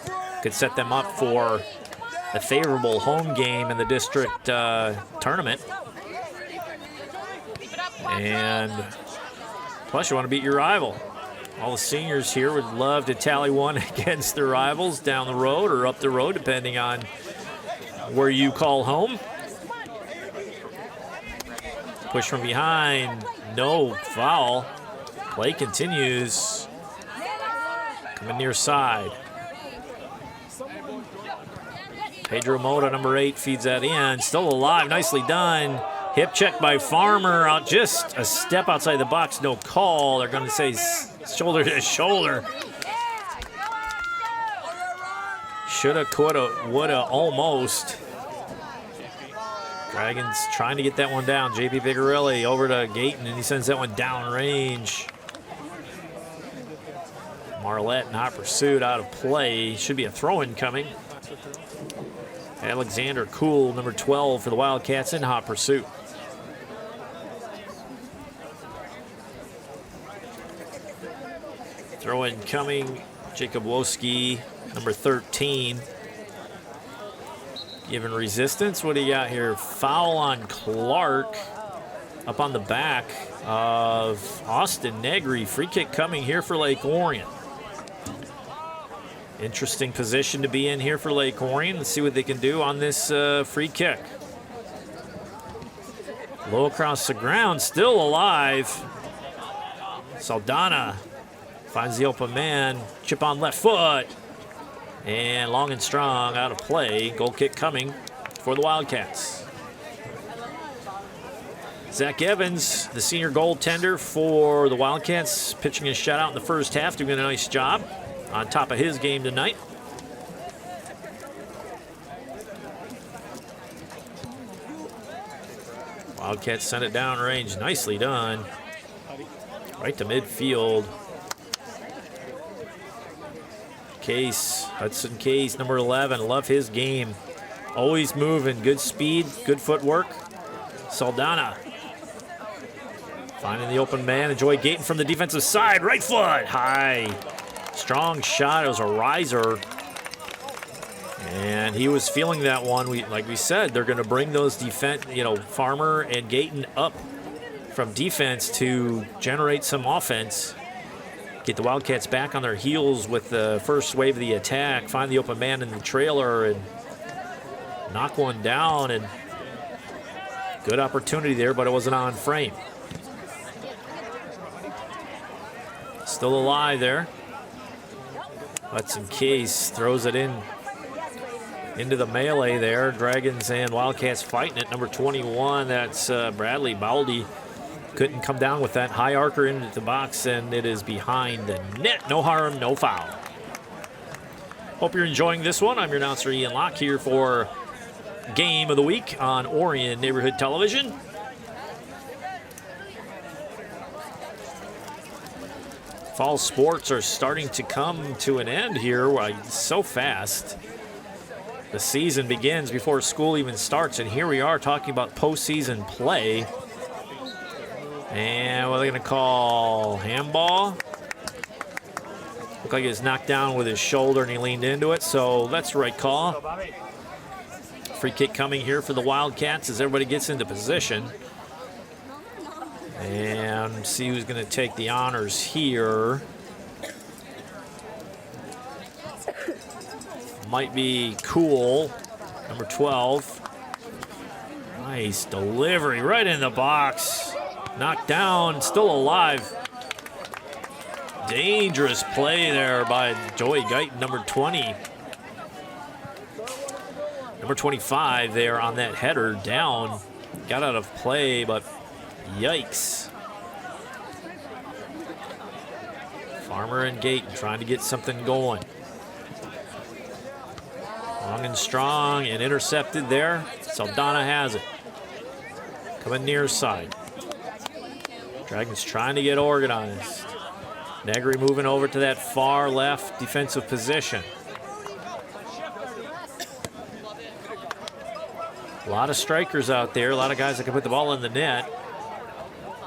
could set them up for a favorable home game in the district tournament. And plus, you want to beat your rival. All the seniors here would love to tally one against their rivals down the road or up the road, depending on where you call home. Push from behind, no foul. Play continues. Coming near side. Pedro Mota, number 8, feeds that in. Still alive, nicely done. Hip check by Farmer, out just a step outside the box, no call. They're going to say shoulder to shoulder. Shoulda, coulda, woulda, almost. Dragons trying to get that one down. JP Bigarelli over to Gayton, and he sends that one down range. Marlette in hot pursuit, out of play. Should be a throw-in coming. Alexander Kuhl, number 12 for the Wildcats, in hot pursuit. Throw-in coming. Jacob Woski, number 13. Given resistance. What do you got here? Foul on Clark. Up on the back of Austin Negri. Free kick coming here for Lake Orion. Interesting position to be in here for Lake Orion. Let's see what they can do on this free kick. Low across the ground, still alive. Saldana finds the open man. Chip on left foot. And long and strong, out of play. Goal kick coming for the Wildcats. Zach Evans, the senior goaltender for the Wildcats, pitching his shutout in the first half, doing a nice job on top of his game tonight. Wildcats sent it down range. Nicely done. Right to midfield. Hudson Case, number 11. Love his game. Always moving, good speed, good footwork. Saldana finding the open man. Enjoy Gayton from the defensive side. Right foot, high. Strong shot. It was a riser. And he was feeling that one. Like we said, they're going to bring those defense, Farmer and Gayton up from defense to generate some offense. Get the Wildcats back on their heels with the first wave of the attack. Find the open man in the trailer and knock one down. And good opportunity there, but it wasn't on frame. Still alive there. Hudson Case throws it into the melee there. Dragons and Wildcats fighting it. Number 21, that's Bradley Bothe. Couldn't come down with that high arcer into the box, and it is behind the net. No harm, no foul. Hope you're enjoying this one. I'm your announcer, Ian Locke, here for Game of the Week on Orion Neighborhood Television. Fall sports are starting to come to an end here so fast. The season begins before school even starts, and here we are talking about postseason play. And what are they going to call? Handball? Looked like he was knocked down with his shoulder and he leaned into it, so that's the right call. Free kick coming here for the Wildcats as everybody gets into position. And see who's going to take the honors here. Might be Cool, number 12. Nice delivery right in the box. Knocked down, still alive. Dangerous play there by Joey Guyton, number 20. Number 25 there on that header down. Got out of play, but yikes. Farmer and Gayton trying to get something going. Long and strong and intercepted there. Saldana has it. Coming near side. Dragons trying to get organized. Negri moving over to that far left defensive position. A lot of strikers out there. A lot of guys that can put the ball in the net.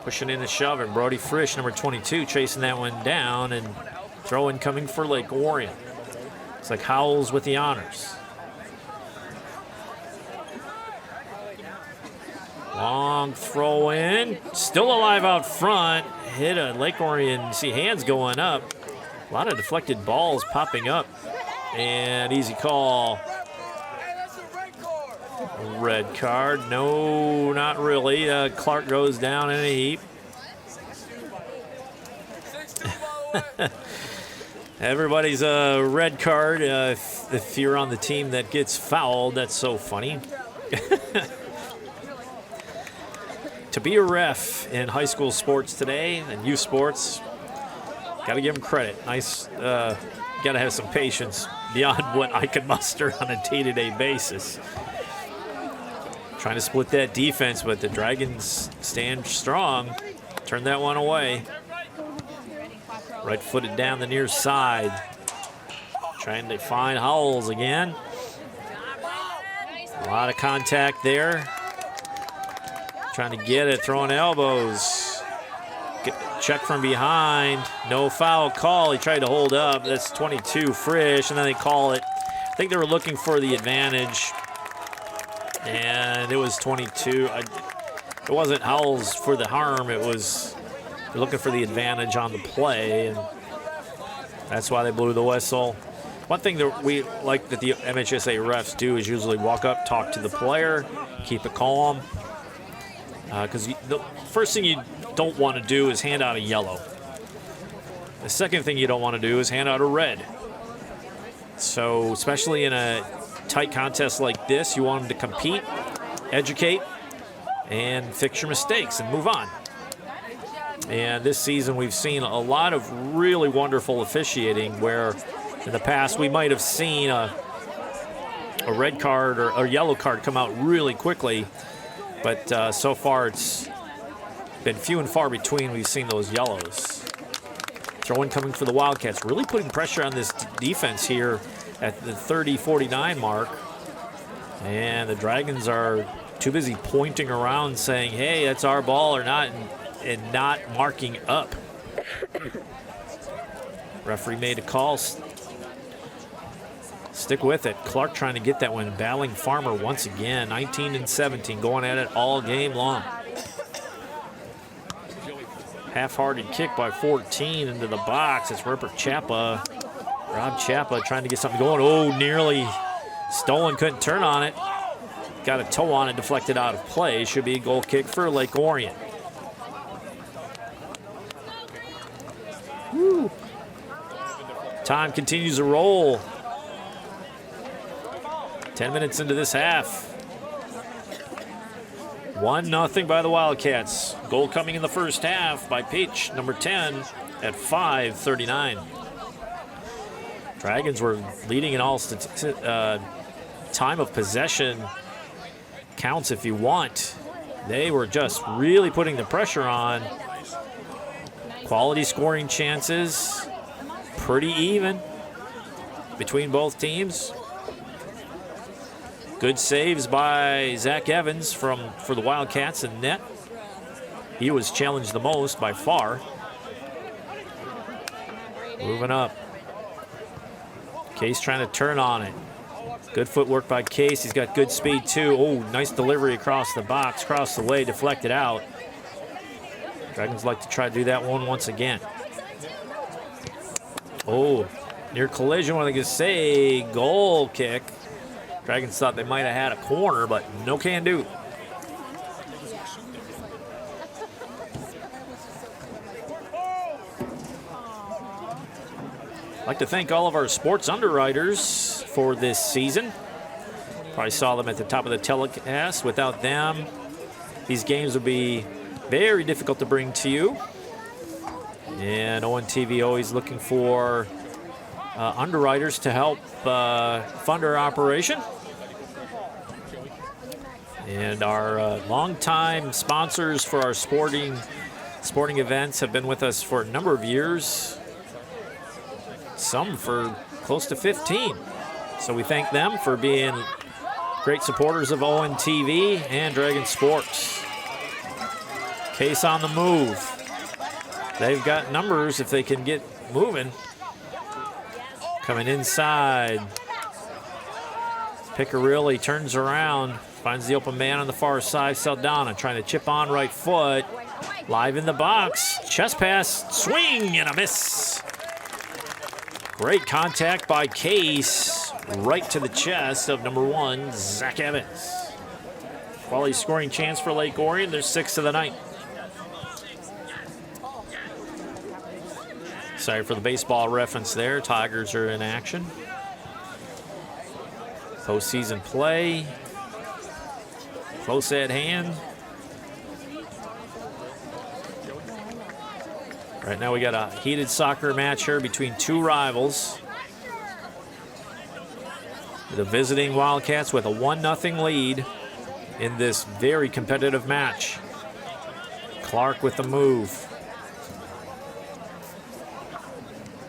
Pushing in and shoving. Brody Frisch, number 22, chasing that one down and throwing coming for Lake Orion. It's like Howells with the honors. Long throw in. Still alive out front. Hit a Lake Orion. See hands going up. A lot of deflected balls popping up. And easy call. Red card. No, not really. Clark goes down in a heap. Everybody's a red card if you're on the team that gets fouled. That's so funny. To be a ref in high school sports today and youth sports, got to give them credit. Nice. Got to have some patience beyond what I can muster on a day-to-day basis. Trying to split that defense, but the Dragons stand strong. Turn that one away. Right-footed down the near side. Trying to find Howells again. A lot of contact there. Trying to get it, throwing elbows. Check from behind. No foul call. He tried to hold up. That's 22, Frisch, and then they call it. I think they were looking for the advantage. And it was 22. It wasn't Howells for the harm. It was they're looking for the advantage on the play, and that's why they blew the whistle. One thing that we like that the MHSAA refs do is usually walk up, talk to the player, keep it calm. Because the first thing you don't want to do is hand out a yellow. The second thing you don't want to do is hand out a red. So especially in a tight contest like this, you want them to compete, educate, and fix your mistakes and move on. And this season we've seen a lot of really wonderful officiating where in the past we might have seen a red card or a yellow card come out really quickly. But so far, it's been few and far between we've seen those yellows. Throw-in coming for the Wildcats. Really putting pressure on this defense here at the 30-49 mark. And the Dragons are too busy pointing around saying, hey, that's our ball or not, and not marking up. Referee made a call. Stick with it. Clark trying to get that one. Battling Farmer once again. 19-17, going at it all game long. Half-hearted kick by 14 into the box. It's Rob Chapa trying to get something going. Oh, nearly stolen, couldn't turn on it. Got a toe on it, deflected out of play. Should be a goal kick for Lake Orion. Woo. Time continues to roll. 10 minutes into this half. 1-0 by the Wildcats. Goal coming in the first half by Peach, number 10, at 5:39. Dragons were leading in all time of possession counts if you want. They were just really putting the pressure on. Quality scoring chances, pretty even between both teams. Good saves by Zach Evans for the Wildcats in net. He was challenged the most by far. Moving up. Case trying to turn on it. Good footwork by Case. He's got good speed too. Oh, nice delivery across the box, across the way, deflected out. Dragons like to try to do that one once again. Oh, near collision, what I could say, goal kick. Dragons thought they might have had a corner, but no can do. I'd like to thank all of our sports underwriters for this season. Probably saw them at the top of the telecast. Without them, these games would be very difficult to bring to you. And ONTV always looking for underwriters to help fund our operation. And our longtime sponsors for our sporting events have been with us for a number of years, some for close to 15. So we thank them for being great supporters of ONTV and Dragon Sports. Case on the move. They've got numbers if they can get moving. Coming inside. Piccarilli turns around, finds the open man on the far side. Saldana trying to chip on right foot. Live in the box. Chest pass, swing, and a miss. Great contact by Case. Right to the chest of number 1, Zach Evans. Quality scoring chance for Lake Orion. There's 6 of the night. Sorry for the baseball reference there. Tigers are in action. Postseason play. Close at hand. Right now we got a heated soccer match here between two rivals. The visiting Wildcats with a 1-0 lead in this very competitive match. Clark with the move.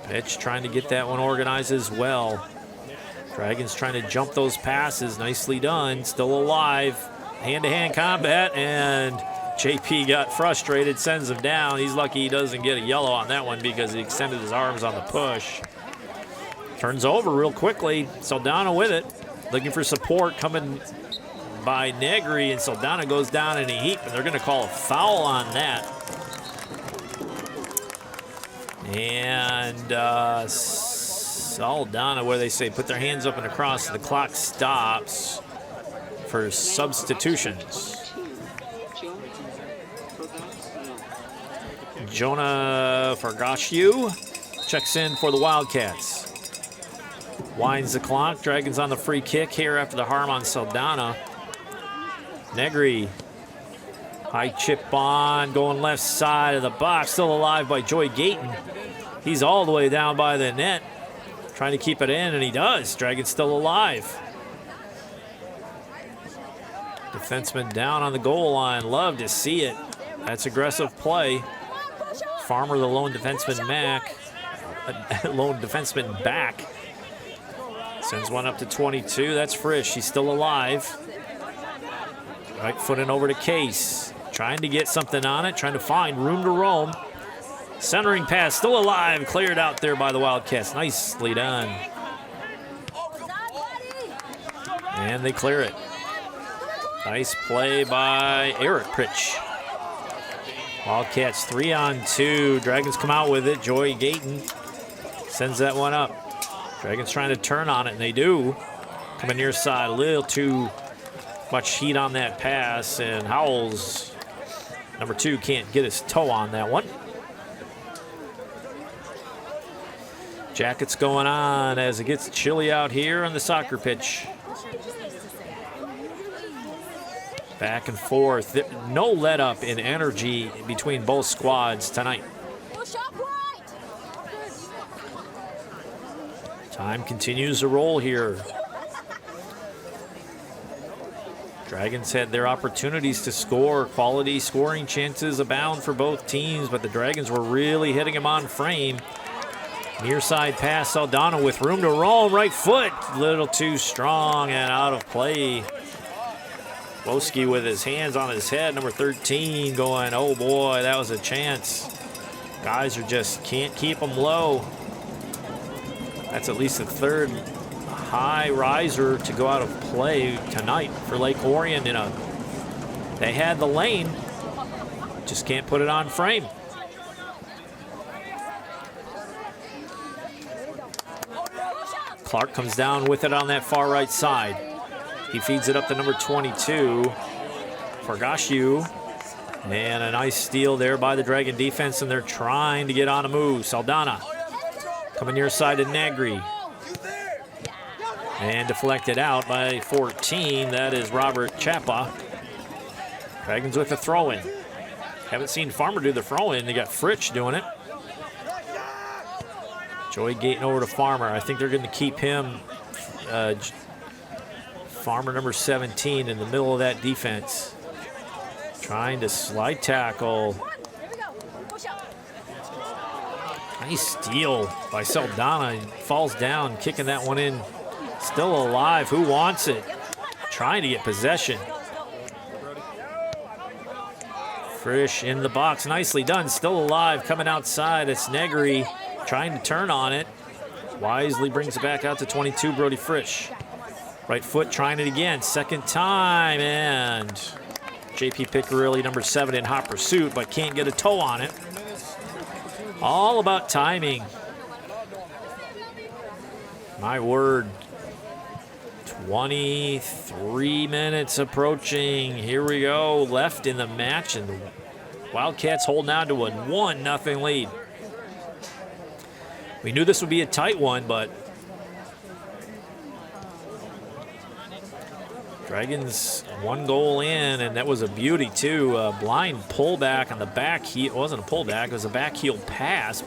Pitch trying to get that one organized as well. Dragons trying to jump those passes. Nicely done. Still alive. Hand-to-hand combat, and JP got frustrated, sends him down. He's lucky he doesn't get a yellow on that one because he extended his arms on the push. Turns over real quickly. Saldana with it. Looking for support coming by Negri, and Saldana goes down in a heap, and they're going to call a foul on that. And Saldana, where they say put their hands up and across, the clock stops for substitutions. Jonah Fargashiu checks in for the Wildcats. Winds the clock. Dragons on the free kick here after the harm on Saldana. Negri. High chip on, going left side of the box. Still alive by Joy Gayton. He's all the way down by the net. Trying to keep it in, and he does. Dragons still alive. Defenseman down on the goal line. Love to see it. That's aggressive play. Farmer, the lone defenseman, Mack. lone defenseman back. Sends one up to 22. That's Frisch. She's still alive. Right footing over to Case. Trying to get something on it. Trying to find room to roam. Centering pass. Still alive. Cleared out there by the Wildcats. Nicely done. And they clear it. Nice play by Eric Pritch. Wildcats 3-on-2. Dragons come out with it. Joy Gayton sends that one up. Dragons trying to turn on it, and they do. Coming near side, a little too much heat on that pass, and Howells, number 2, can't get his toe on that one. Jackets going on as it gets chilly out here on the soccer pitch. Back and forth. No let up in energy between both squads tonight. Time continues to roll here. Dragons had their opportunities to score. Quality scoring chances abound for both teams, but the Dragons were really hitting them on frame. Near side pass, Saldana with room to roam. Right foot, a little too strong and out of play. Woski with his hands on his head, number 13 going, oh boy, that was a chance. Guys are just can't keep them low. That's at least the third high riser to go out of play tonight for Lake Orion. They had the lane, just can't put it on frame. Clark comes down with it on that far right side. He feeds it up to number 22, Fargashiu. And a nice steal there by the Dragon defense, and they're trying to get on a move. Saldana coming near side to Negri. And deflected out by 14. That is Robert Chapa. Dragons with a throw-in. Haven't seen Farmer do the throw-in. They got Fritsch doing it. Joey Gayton over to Farmer. I think they're going to keep him, Farmer number 17, in the middle of that defense. Trying to slide tackle. Nice steal by Saldana. Falls down, kicking that one in. Still alive. Who wants it? Trying to get possession. Frisch in the box. Nicely done. Still alive. Coming outside. It's Negri trying to turn on it. Wisely brings it back out to 22, Brody Frisch. Right foot trying it again. Second time. And JP Piccirilli, number 7, in hot pursuit, but can't get a toe on it. All about timing. My word. 23 minutes approaching. Here we go. Left in the match, and the Wildcats holding on to a 1-0 lead. We knew this would be a tight one, but Dragons 1 goal in, and that was a beauty too. A blind pullback on the back heel. It wasn't a pullback, it was a back heel pass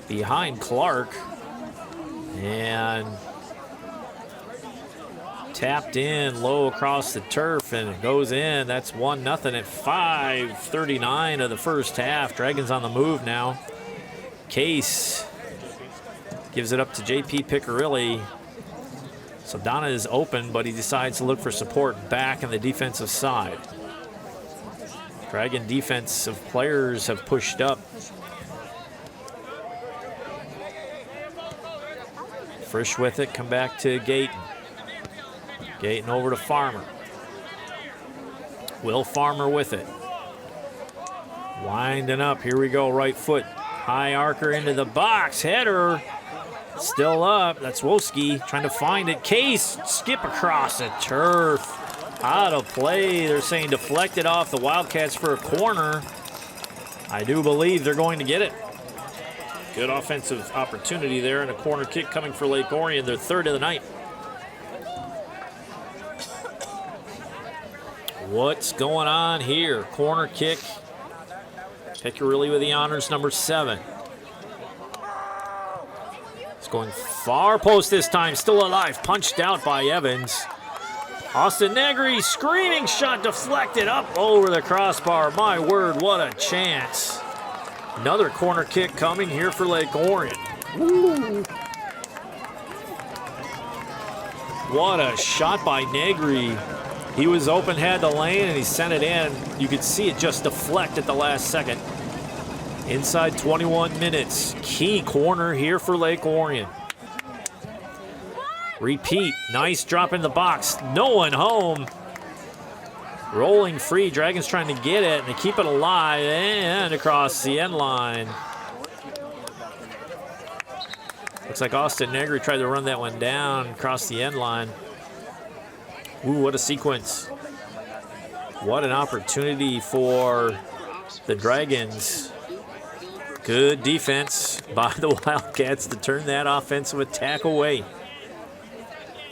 behind Clark. And tapped in low across the turf, and it goes in. That's 1-0 at 5:39 of the first half. Dragons on the move now. Case gives it up to JP Piccirilli. Saldana is open, but he decides to look for support back on the defensive side. Dragon defensive players have pushed up. Frisch with it, come back to Gayton. Gayton over to Farmer. Will Farmer with it. Winding up, here we go, right foot. High arcer into the box, header. Still up, that's Woski trying to find it. Case, skip across the turf. Out of play, they're saying deflected off the Wildcats for a corner. I do believe they're going to get it. Good offensive opportunity there, and a corner kick coming for Lake Orion, their third of the night. What's going on here? Corner kick. Piccirilli with the honors, number 7. It's going far post this time, still alive. Punched out by Evans. Austin Negri, screaming shot deflected up over the crossbar. My word, what a chance. Another corner kick coming here for Lake Orion. Woo. What a shot by Negri. He was open, had the lane, and he sent it in. You could see it just deflect at the last second. Inside 21 minutes. Key corner here for Lake Orion. Repeat. Nice drop in the box. No one home. Rolling free. Dragons trying to get it, and they keep it alive and across the end line. Looks like Austin Negri tried to run that one down across the end line. Ooh, what a sequence. What an opportunity for the Dragons. Good defense by the Wildcats to turn that offensive attack away.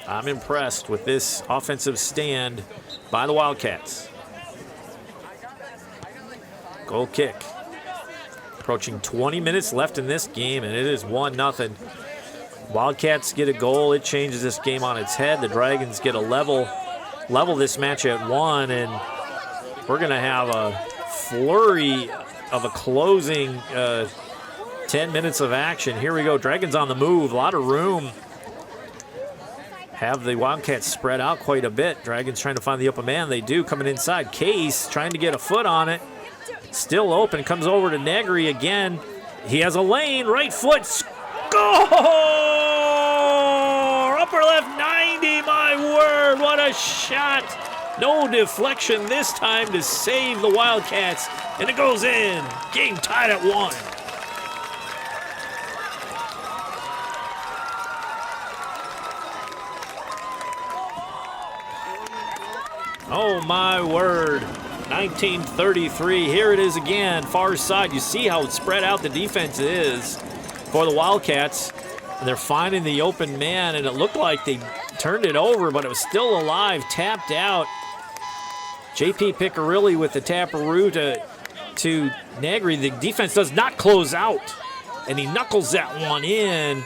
I'm impressed with this offensive stand by the Wildcats. Goal kick. Approaching 20 minutes left in this game, and it is 1-0. Wildcats get a goal. It changes this game on its head. The Dragons get a level this match at 1, and we're going to have a flurry of a closing 10 minutes of action. Here we go. Dragons on the move. A lot of room. Have the Wildcats spread out quite a bit. Dragons trying to find the open man. They do. Coming inside. Case trying to get a foot on it. Still open. Comes over to Negri again. He has a lane. Right foot. Score! Upper left 90. My word. What a shot. No deflection this time to save the Wildcats. And it goes in. Game tied at 1. Oh, my word. 1933. Here it is again. Far side. You see how spread out the defense is for the Wildcats. And they're finding the open man, and it looked like they turned it over, but it was still alive. Tapped out. J.P. Piccirilli with the taparoo to Negri. The defense does not close out, and he knuckles that one in.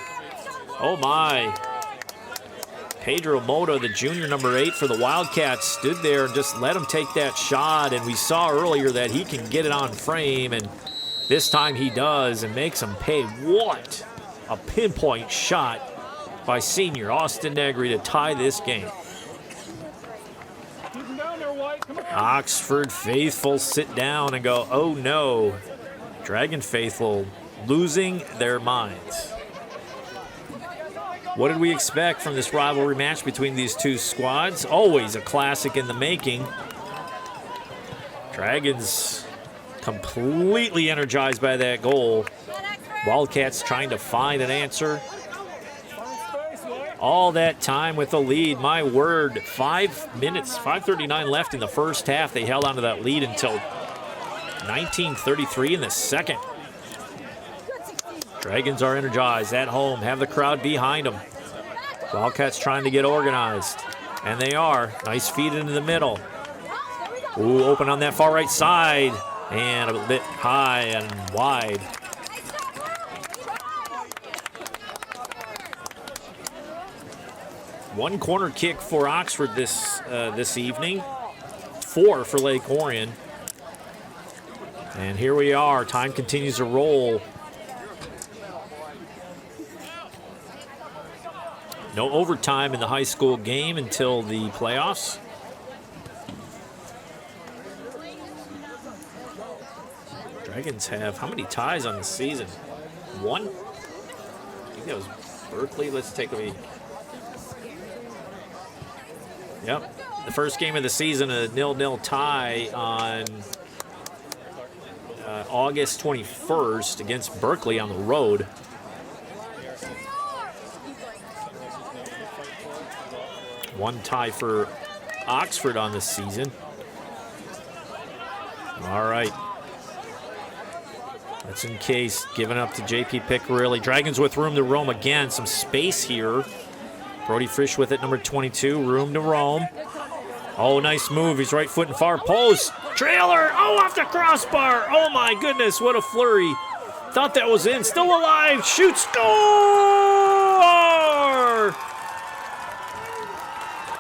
Oh, my. Pedro Mota, the junior number 8 for the Wildcats, stood there and just let him take that shot. And we saw earlier that he can get it on frame, and this time he does and makes him pay. What a pinpoint shot by senior Austin Negri to tie this game. Oxford faithful sit down and go, oh no. Dragon faithful losing their minds. What did we expect from this rivalry match between these two squads? Always a classic in the making. Dragons completely energized by that goal. Wildcats trying to find an answer. All that time with the lead. My word, 5 minutes, 5:39 left in the first half. They held on to that lead until 1933 in the second. Dragons are energized at home, have the crowd behind them. Wildcats trying to get organized, and they are. Nice feed into the middle. Ooh, open on that far right side, and a bit high and wide. One corner kick for Oxford this evening. 4 for Lake Orion. And here we are. Time continues to roll. No overtime in the high school game until the playoffs. Dragons have how many ties on the season? 1? I think that was Berkeley. Let's take a look. Yep, the first game of the season, a 0-0 tie on August 21st against Berkeley on the road. One tie for Oxford on this season. All right. That's in case, giving up to J.P. Piccirilli. Dragons with room to roam again. Some space here. Brody Frisch with it, number 22, room to roam. Oh, nice move. He's right foot in far post. Trailer. Oh, off the crossbar. Oh, my goodness. What a flurry. Thought that was in. Still alive. Shoot. Score!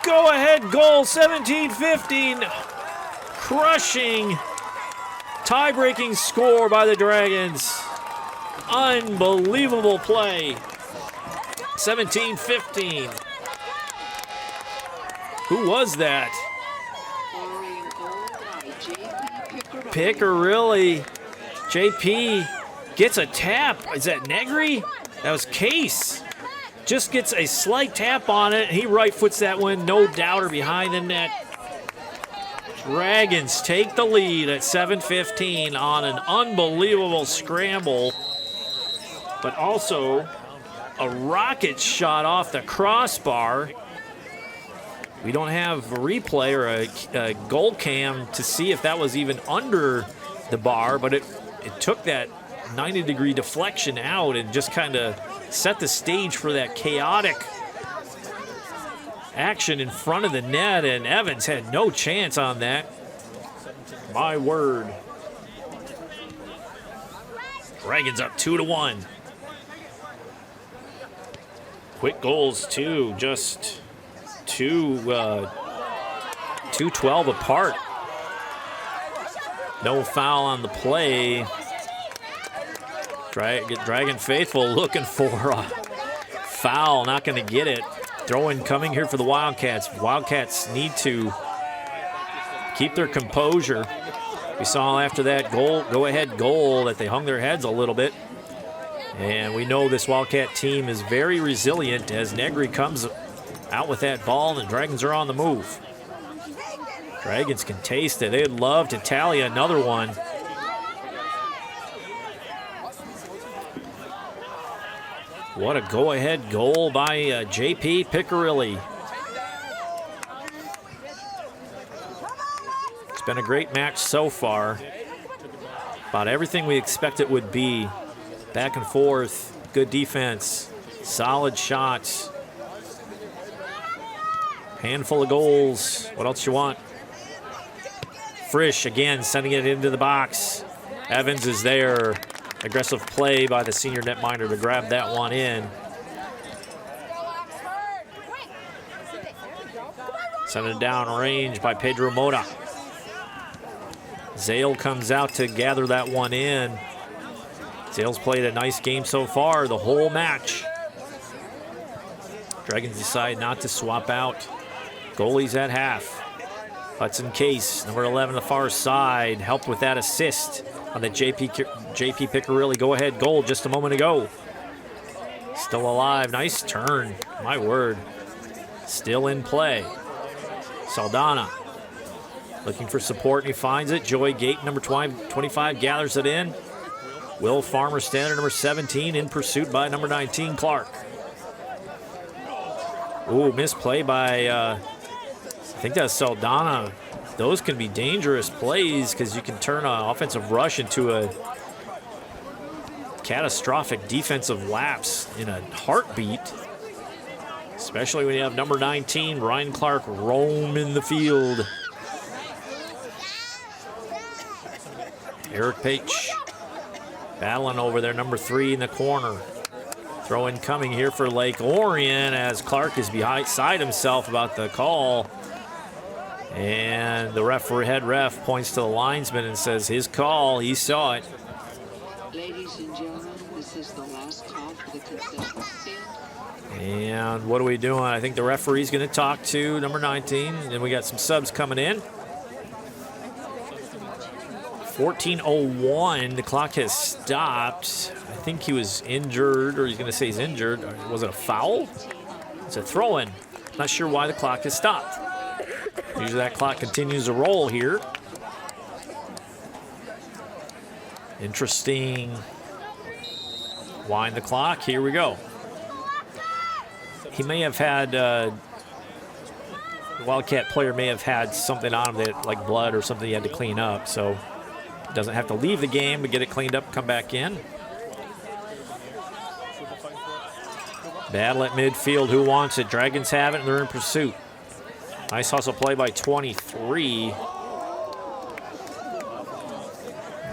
Go ahead goal. 17-15. Crushing Tie-breaking score by the Dragons. Unbelievable play. 17-15. Who was that? Orion goal by JP Piccarilli. JP gets a tap. Is that Negri? That was Case. Just gets a slight tap on it. He right foots that one. No doubter behind the net. Dragons take the lead at 7:15 on an unbelievable scramble, but also a rocket shot off the crossbar. We don't have a replay or a goal cam to see if that was even under the bar, but it took that 90-degree deflection out and just kind of set the stage for that chaotic action in front of the net, and Evans had no chance on that. My word. Dragons up 2-1. Quick goals too, just 2-12 apart. No foul on the play. Dragon faithful looking for a foul, not going to get it. Throw-in coming here for the Wildcats. Wildcats need to keep their composure. We saw after that go-ahead goal that they hung their heads a little bit. And we know this Wildcat team is very resilient as Negri comes out with that ball and the Dragons are on the move. Dragons can taste it. They'd love to tally another one. What a go-ahead goal by JP Piccarilli. It's been a great match so far. About everything we expect it would be. Back and forth, good defense, solid shots. Handful of goals. What else you want? Frisch again sending it into the box. Evans is there. Aggressive play by the senior netminder to grab that one in. Send it down range by Pedro Mota. Zale comes out to gather that one in. Zale's played a nice game so far, the whole match. Dragons decide not to swap out. Goalies at half. Hudson Case, number 11 on the far side, helped with that assist on the JP Piccarilli go-ahead goal just a moment ago. Still alive, nice turn, my word. Still in play. Saldana looking for support and he finds it. Joey Gate, number 25, gathers it in. Will Farmer, standard number 17, in pursuit by number 19, Clark. Ooh, misplay by, I think that's Saldana. Those can be dangerous plays because you can turn an offensive rush into a catastrophic defensive lapse in a heartbeat. Especially when you have number 19, Ryan Clark, roaming the field. Eric Page battling over there, number 3 in the corner. Throw in coming here for Lake Orion as Clark is beside himself about the call. And the head ref points to the linesman and says his call, he saw it. Ladies and gentlemen, this is the last call for the concession stand. And what are we doing? I think the referee's going to talk to number 19. And we got some subs coming in. 14:01, the clock has stopped. I think he was injured, or he's going to say he's injured. Was it a foul? It's a throw-in. Not sure why the clock has stopped. Usually that clock continues to roll here. Interesting. Wind the clock. Here we go. He may have had, the Wildcat player may have had something on him that, like blood or something he had to clean up. So doesn't have to leave the game, but get it cleaned up, come back in. Battle at midfield. Who wants it? Dragons have it, and they're in pursuit. Nice hustle play by 23.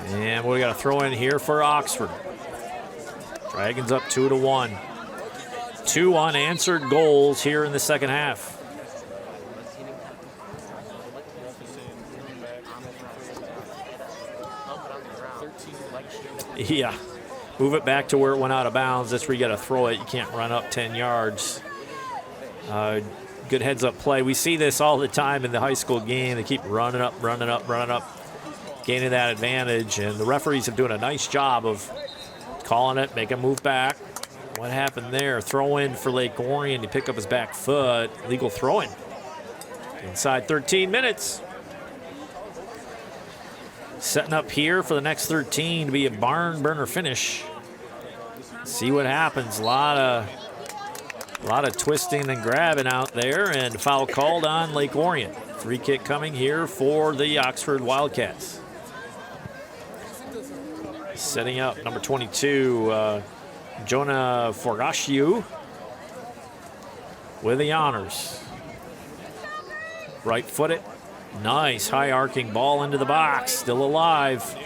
And we got to throw in here for Oxford. Dragons up 2-1. 2 unanswered goals here in the second half. Yeah. Move it back to where it went out of bounds. That's where you got to throw it. You can't run up 10 yards. Good heads-up play. We see this all the time in the high school game. They keep running up, gaining that advantage. And the referees have doing a nice job of calling it, make a move back. What happened there? Throw in for Lake Orion. He picked up his back foot. Legal throw-in. Inside 13 minutes. Setting up here for the next 13 to be a barn burner finish. See what happens. A lot of twisting and grabbing out there, and foul called on Lake Orion. Free kick coming here for the Oxford Wildcats. Setting up number 22, Jonah Forgashiu with the honors. Right-footed. Nice high arcing ball into the box. Still alive.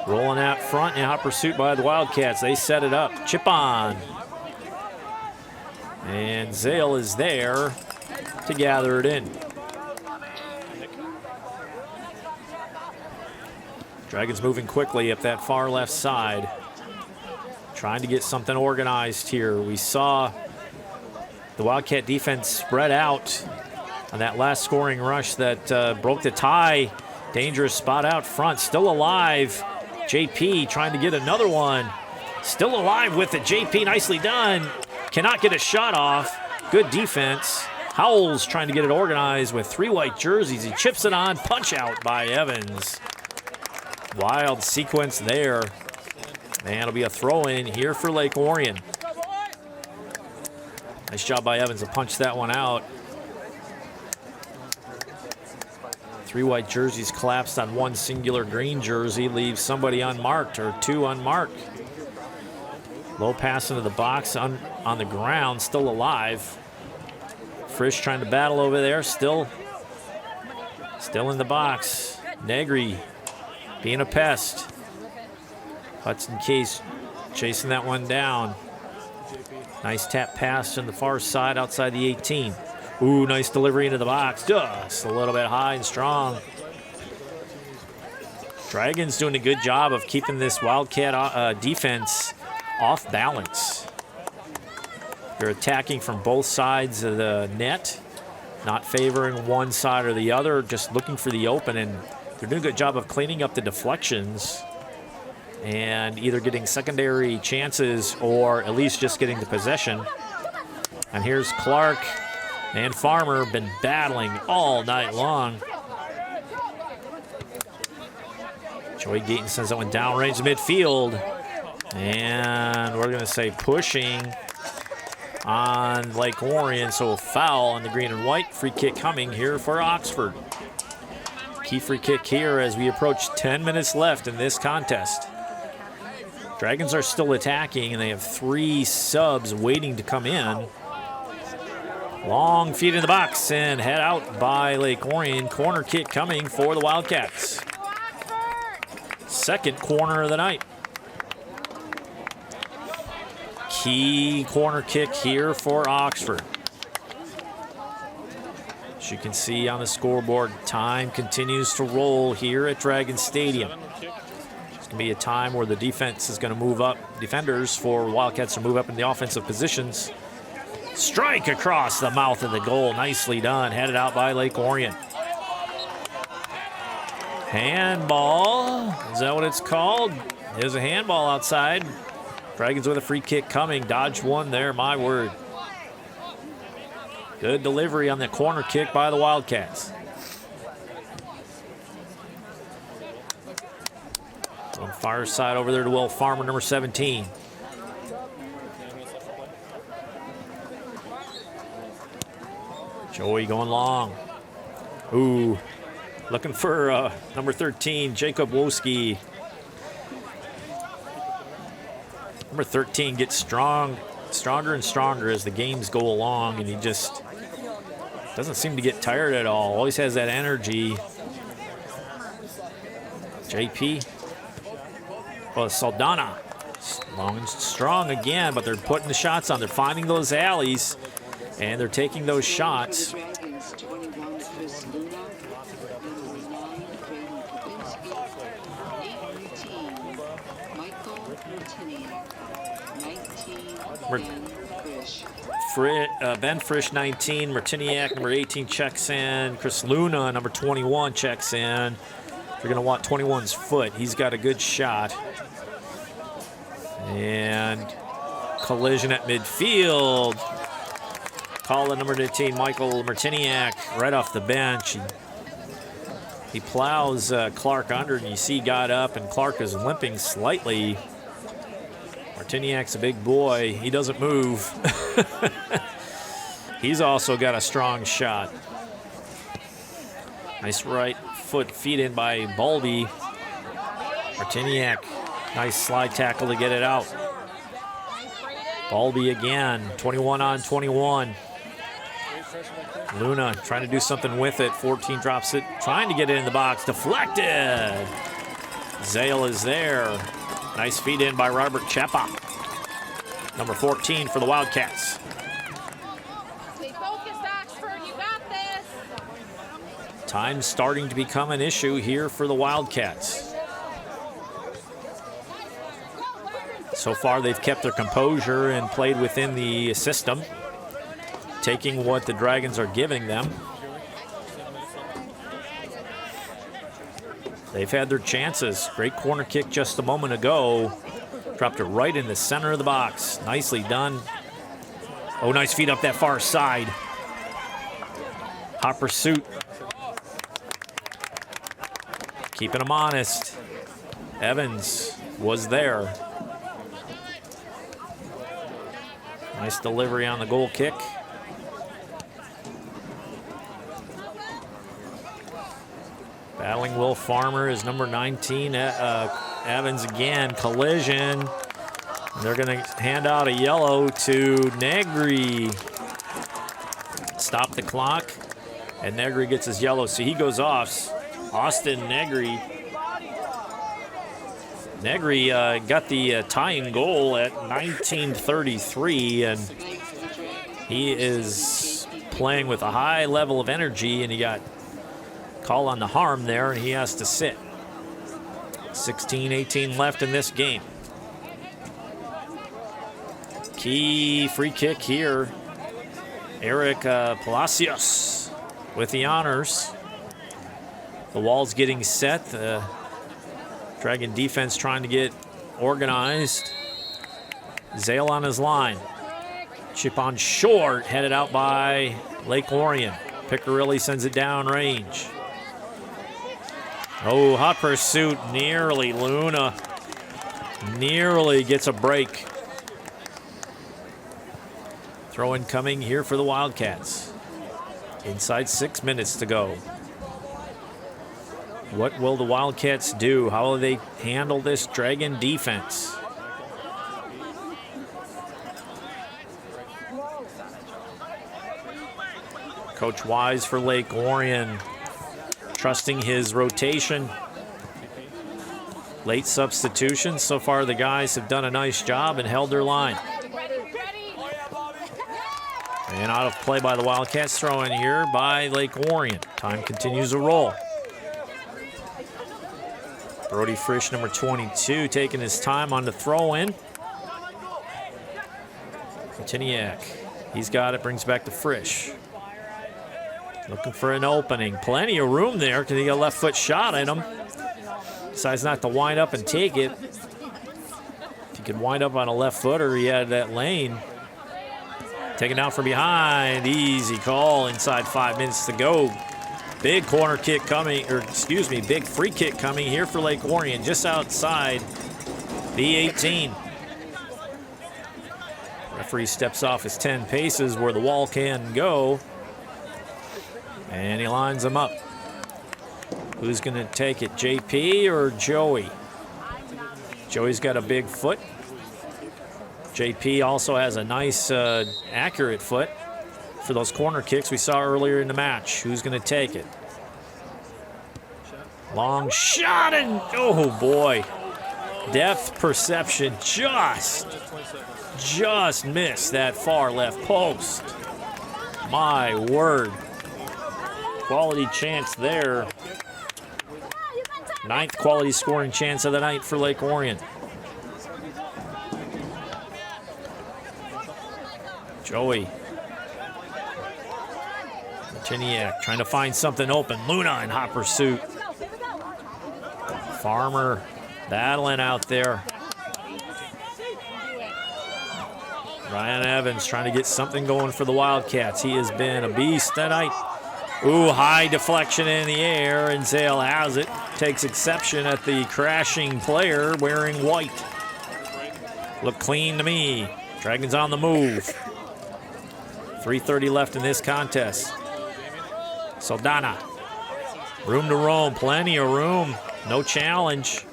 Rolling out front in hot pursuit by the Wildcats. They set it up. Chip on. And Zale is there to gather it in. Dragons moving quickly up that far left side. Trying to get something organized here. We saw the Wildcat defense spread out on that last scoring rush that broke the tie. Dangerous spot out front. Still alive. JP trying to get another one. Still alive with it. JP nicely done. Cannot get a shot off. Good defense. Howells trying to get it organized with 3 white jerseys. He chips it on. Punch out by Evans. Wild sequence there. And it'll be a throw in here for Lake Orion. Nice job by Evans to punch that one out. 3 white jerseys collapsed on 1 singular green jersey. Leaves somebody unmarked, or 2 unmarked. Low pass into the box on the ground, still alive. Frisch trying to battle over there, still in the box. Negri being a pest. Hudson Case chasing that one down. Nice tap pass on the far side outside the 18. Ooh, nice delivery into the box. Just a little bit high and strong. Dragons doing a good job of keeping this Wildcat defense off balance. They're attacking from both sides of the net, not favoring one side or the other, just looking for the open, and they're doing a good job of cleaning up the deflections and either getting secondary chances or at least just getting the possession. And here's Clark and Farmer, been battling all night long. Joey Gayton sends that one downrange to midfield. And we're going to say pushing on Lake Orion, so a foul on the green and white. Free kick coming here for Oxford. Key free kick here as we approach 10 minutes left in this contest. Dragons are still attacking, and they have 3 subs waiting to come in. Long feed in the box and head out by Lake Orion. Corner kick coming for the Wildcats. Second corner of the night. Key corner kick here for Oxford. As you can see on the scoreboard, time continues to roll here at Dragon Stadium. It's going to be a time where the defense is going to move up. Defenders for Wildcats to move up in the offensive positions. Strike across the mouth of the goal. Nicely done. Headed out by Lake Orion. Handball. Is that what it's called? There's a handball outside. Dragons with a free kick coming. Dodged one there, my word. Good delivery on the corner kick by the Wildcats. On far side over there to Will Farmer, number 17. Joey going long. Ooh, looking for number 13, Jacob Woski. Number 13 gets stronger and stronger as the games go along, and he just doesn't seem to get tired at all. Always has that energy. JP. Well, Saldana. Long and strong again, but they're putting the shots on. They're finding those alleys, and they're taking those shots. Dragons, 21, Chris Luna. Number 9, Brayden Kubinski. 18, Michael Ben Frisch, 19. Martiniak, number 18, checks in. Chris Luna, number 21, checks in. You're going to want 21's foot. He's got a good shot. And collision at midfield. Call at number 18, Michael Martiniak, right off the bench. He plows Clark under, and you see he got up, and Clark is limping slightly. Martiniak's a big boy. He doesn't move. He's also got a strong shot. Nice right foot feed in by Bothe. Martiniak, nice slide tackle to get it out. Bothe again, 21 on 21. Luna trying to do something with it. 14 drops it, trying to get it in the box. Deflected. Zale is there. Nice feed in by Robert Chapa. Number 14 for the Wildcats. Stay focused, Oxford. You got this. Time's starting to become an issue here for the Wildcats. So far, they've kept their composure and played within the system, taking what the Dragons are giving them. They've had their chances. Great corner kick just a moment ago. Dropped it right in the center of the box. Nicely done. Oh, nice feed up that far side. Hot pursuit. Keeping them honest. Evans was there. Nice delivery on the goal kick. Battling Will Farmer is number 19. Evans again, collision. They're going to hand out a yellow to Negri. Stop the clock, and Negri gets his yellow, so he goes off. Austin Negri. Negri got the tying goal at 19:33, and he is playing with a high level of energy, and he got call on the harm there, and he has to sit. 16-18 left in this game. Key free kick here. Eric Palacios with the honors. The wall's getting set. The Dragon defense trying to get organized. Zale on his line. Chip on short, headed out by Lake Orion. Piccirilli sends it down range. Oh, hot pursuit, nearly. Luna nearly gets a break. Throw in coming here for the Wildcats. Inside 6 minutes to go. What will the Wildcats do? How will they handle this Dragon defense? Coach Wise for Lake Orion, trusting his rotation. Late substitutions. So far, the guys have done a nice job and held their line. And out of play by the Wildcats. Throw in here by Lake Orion. Time continues to roll. Brody Frisch, number 22, taking his time on the throw-in. Martiniak, he's got it, brings back to Frisch. Looking for an opening. Plenty of room there because he got a left foot shot at him. Decides not to wind up and take it. If he could wind up on a left footer, he had that lane. Taken out from behind. Easy call. Inside 5 minutes to go. Big corner kick coming, or excuse me, big free kick coming here for Lake Orion, just outside the 18. Referee steps off his 10 paces where the wall can go. And he lines them up. Who's going to take it, JP or Joey? Joey's got a big foot. JP also has a nice, accurate foot for those corner kicks we saw earlier in the match. Who's going to take it? Long shot, and oh boy. Depth perception just missed that far left post. My word. Quality chance there. 9th quality scoring chance of the night for Lake Orion. Joey. Martiniak trying to find something open. Luna in hot pursuit. Farmer battling out there. Ryan Evans trying to get something going for the Wildcats. He has been a beast tonight. Ooh, high deflection in the air, and Zale has it. Takes exception at the crashing player wearing white. Look clean to me. Dragons on the move. 3:30 left in this contest. Saldana. Room to roam, plenty of room. No challenge.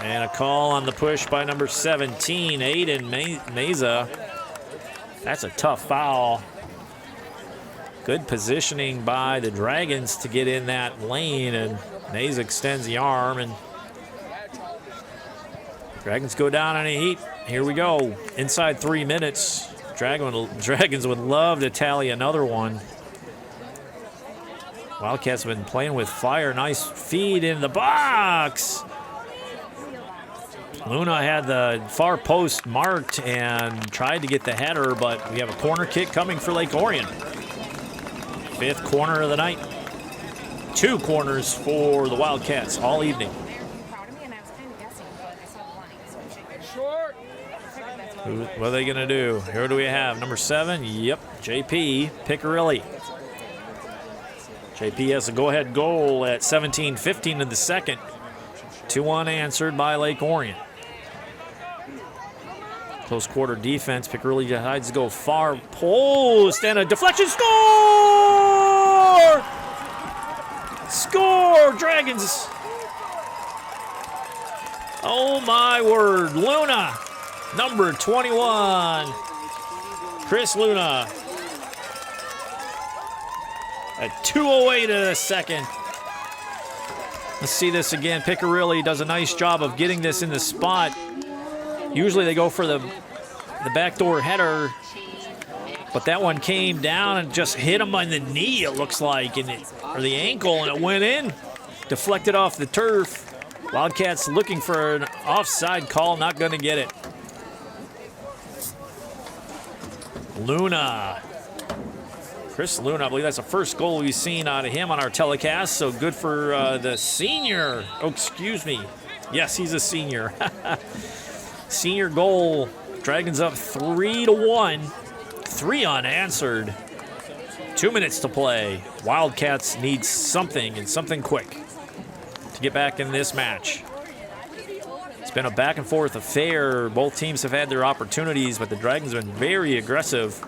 And a call on the push by number 17, Aiden Meza. That's a tough foul. Good positioning by the Dragons to get in that lane, and Meza extends the arm, and Dragons go down in a heat. Here we go. Inside 3 minutes. Dragons would love to tally another one. Wildcats have been playing with fire. Nice feed in the box. Luna had the far post marked and tried to get the header, but we have a corner kick coming for Lake Orion. 5th corner of the night. 2 corners for the Wildcats all evening. What are they going to do? Here do we have number 7. Yep, JP Piccirilli. JP has a go-ahead goal at 17:15 in the second. 2 unanswered by Lake Orion. Close quarter defense. Piccirilli decides to go far post and a deflection. Score! Score, Dragons! Oh my word, Luna, number 21, Chris Luna. At 2:08 in the second. Let's see this again. Piccirilli does a nice job of getting this in the spot. Usually they go for the backdoor header, but that one came down and just hit him on the knee, it looks like, or the ankle, and it went in. Deflected off the turf. Wildcats looking for an offside call, not going to get it. Luna. Chris Luna, I believe that's the first goal we've seen out of him on our telecast, so good for the senior. Oh, excuse me. Yes, he's a senior. Senior goal. Dragons up 3-1. 3 unanswered. 2 minutes to play. Wildcats need something, and something quick, to get back in this match. It's been a back-and-forth affair. Both teams have had their opportunities, but the Dragons have been very aggressive.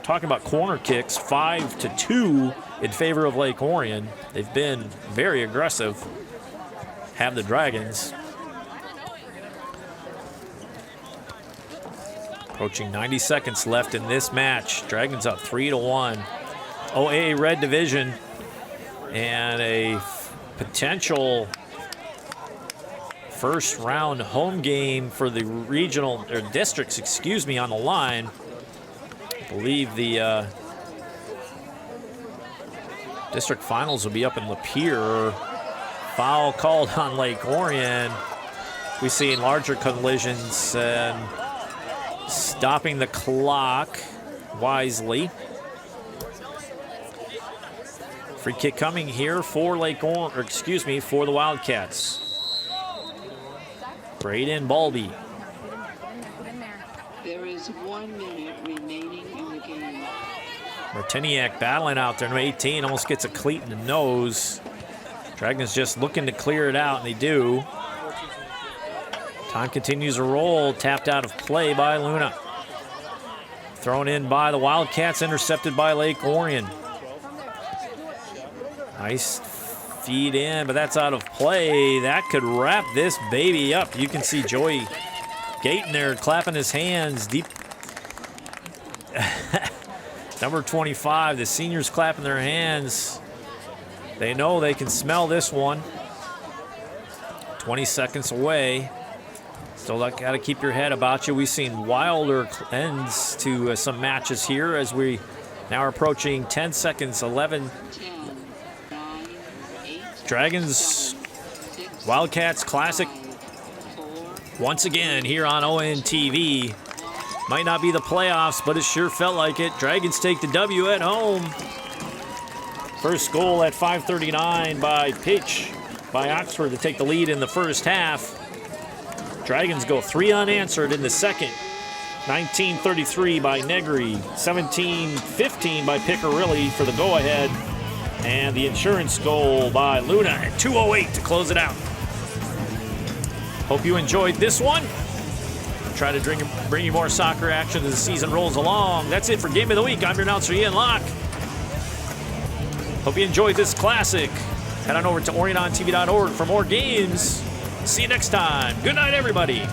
Talking about corner kicks, 5-2 in favor of Lake Orion. They've been very aggressive, have the Dragons. Approaching 90 seconds left in this match. Dragons up 3-1. OAA Red Division and a potential first round home game for the regional, or districts, excuse me, on the line. I believe the district finals will be up in Lapeer. Foul called on Lake Orion. We've seen larger collisions and stopping the clock wisely. Free kick coming here for Lake Orion, or excuse me, for the Wildcats. Braden Balby. There is 1 minute remaining in the game. Martiniak battling out there. Number 18 almost gets a cleat in the nose. Dragons just looking to clear it out, and they do. Time continues to roll. Tapped out of play by Luna. Thrown in by the Wildcats, intercepted by Lake Orion. Nice feed in, but that's out of play. That could wrap this baby up. You can see Joey Gayton there clapping his hands deep. Number 25, the seniors clapping their hands. They know they can smell this one. 20 seconds away. Still got to keep your head about you. We've seen wilder ends to some matches here as we now are approaching 10 seconds, 11. 10, 9, 8, Dragons, 6, Wildcats Classic. 5, 4, once again here on ONTV. Might not be the playoffs, but it sure felt like it. Dragons take the W at home. First goal at 5:39 by Pitch by Oxford to take the lead in the first half. Dragons go 3 unanswered in the second. 19:33 by Negri. 17:15 by Piccarilli for the go-ahead. And the insurance goal by Luna at 2:08 to close it out. Hope you enjoyed this one. Try to bring you more soccer action as the season rolls along. That's it for Game of the Week. I'm your announcer, Ian Locke. Hope you enjoyed this classic. Head on over to oriontv.org for more games. See you next time. Good night, everybody.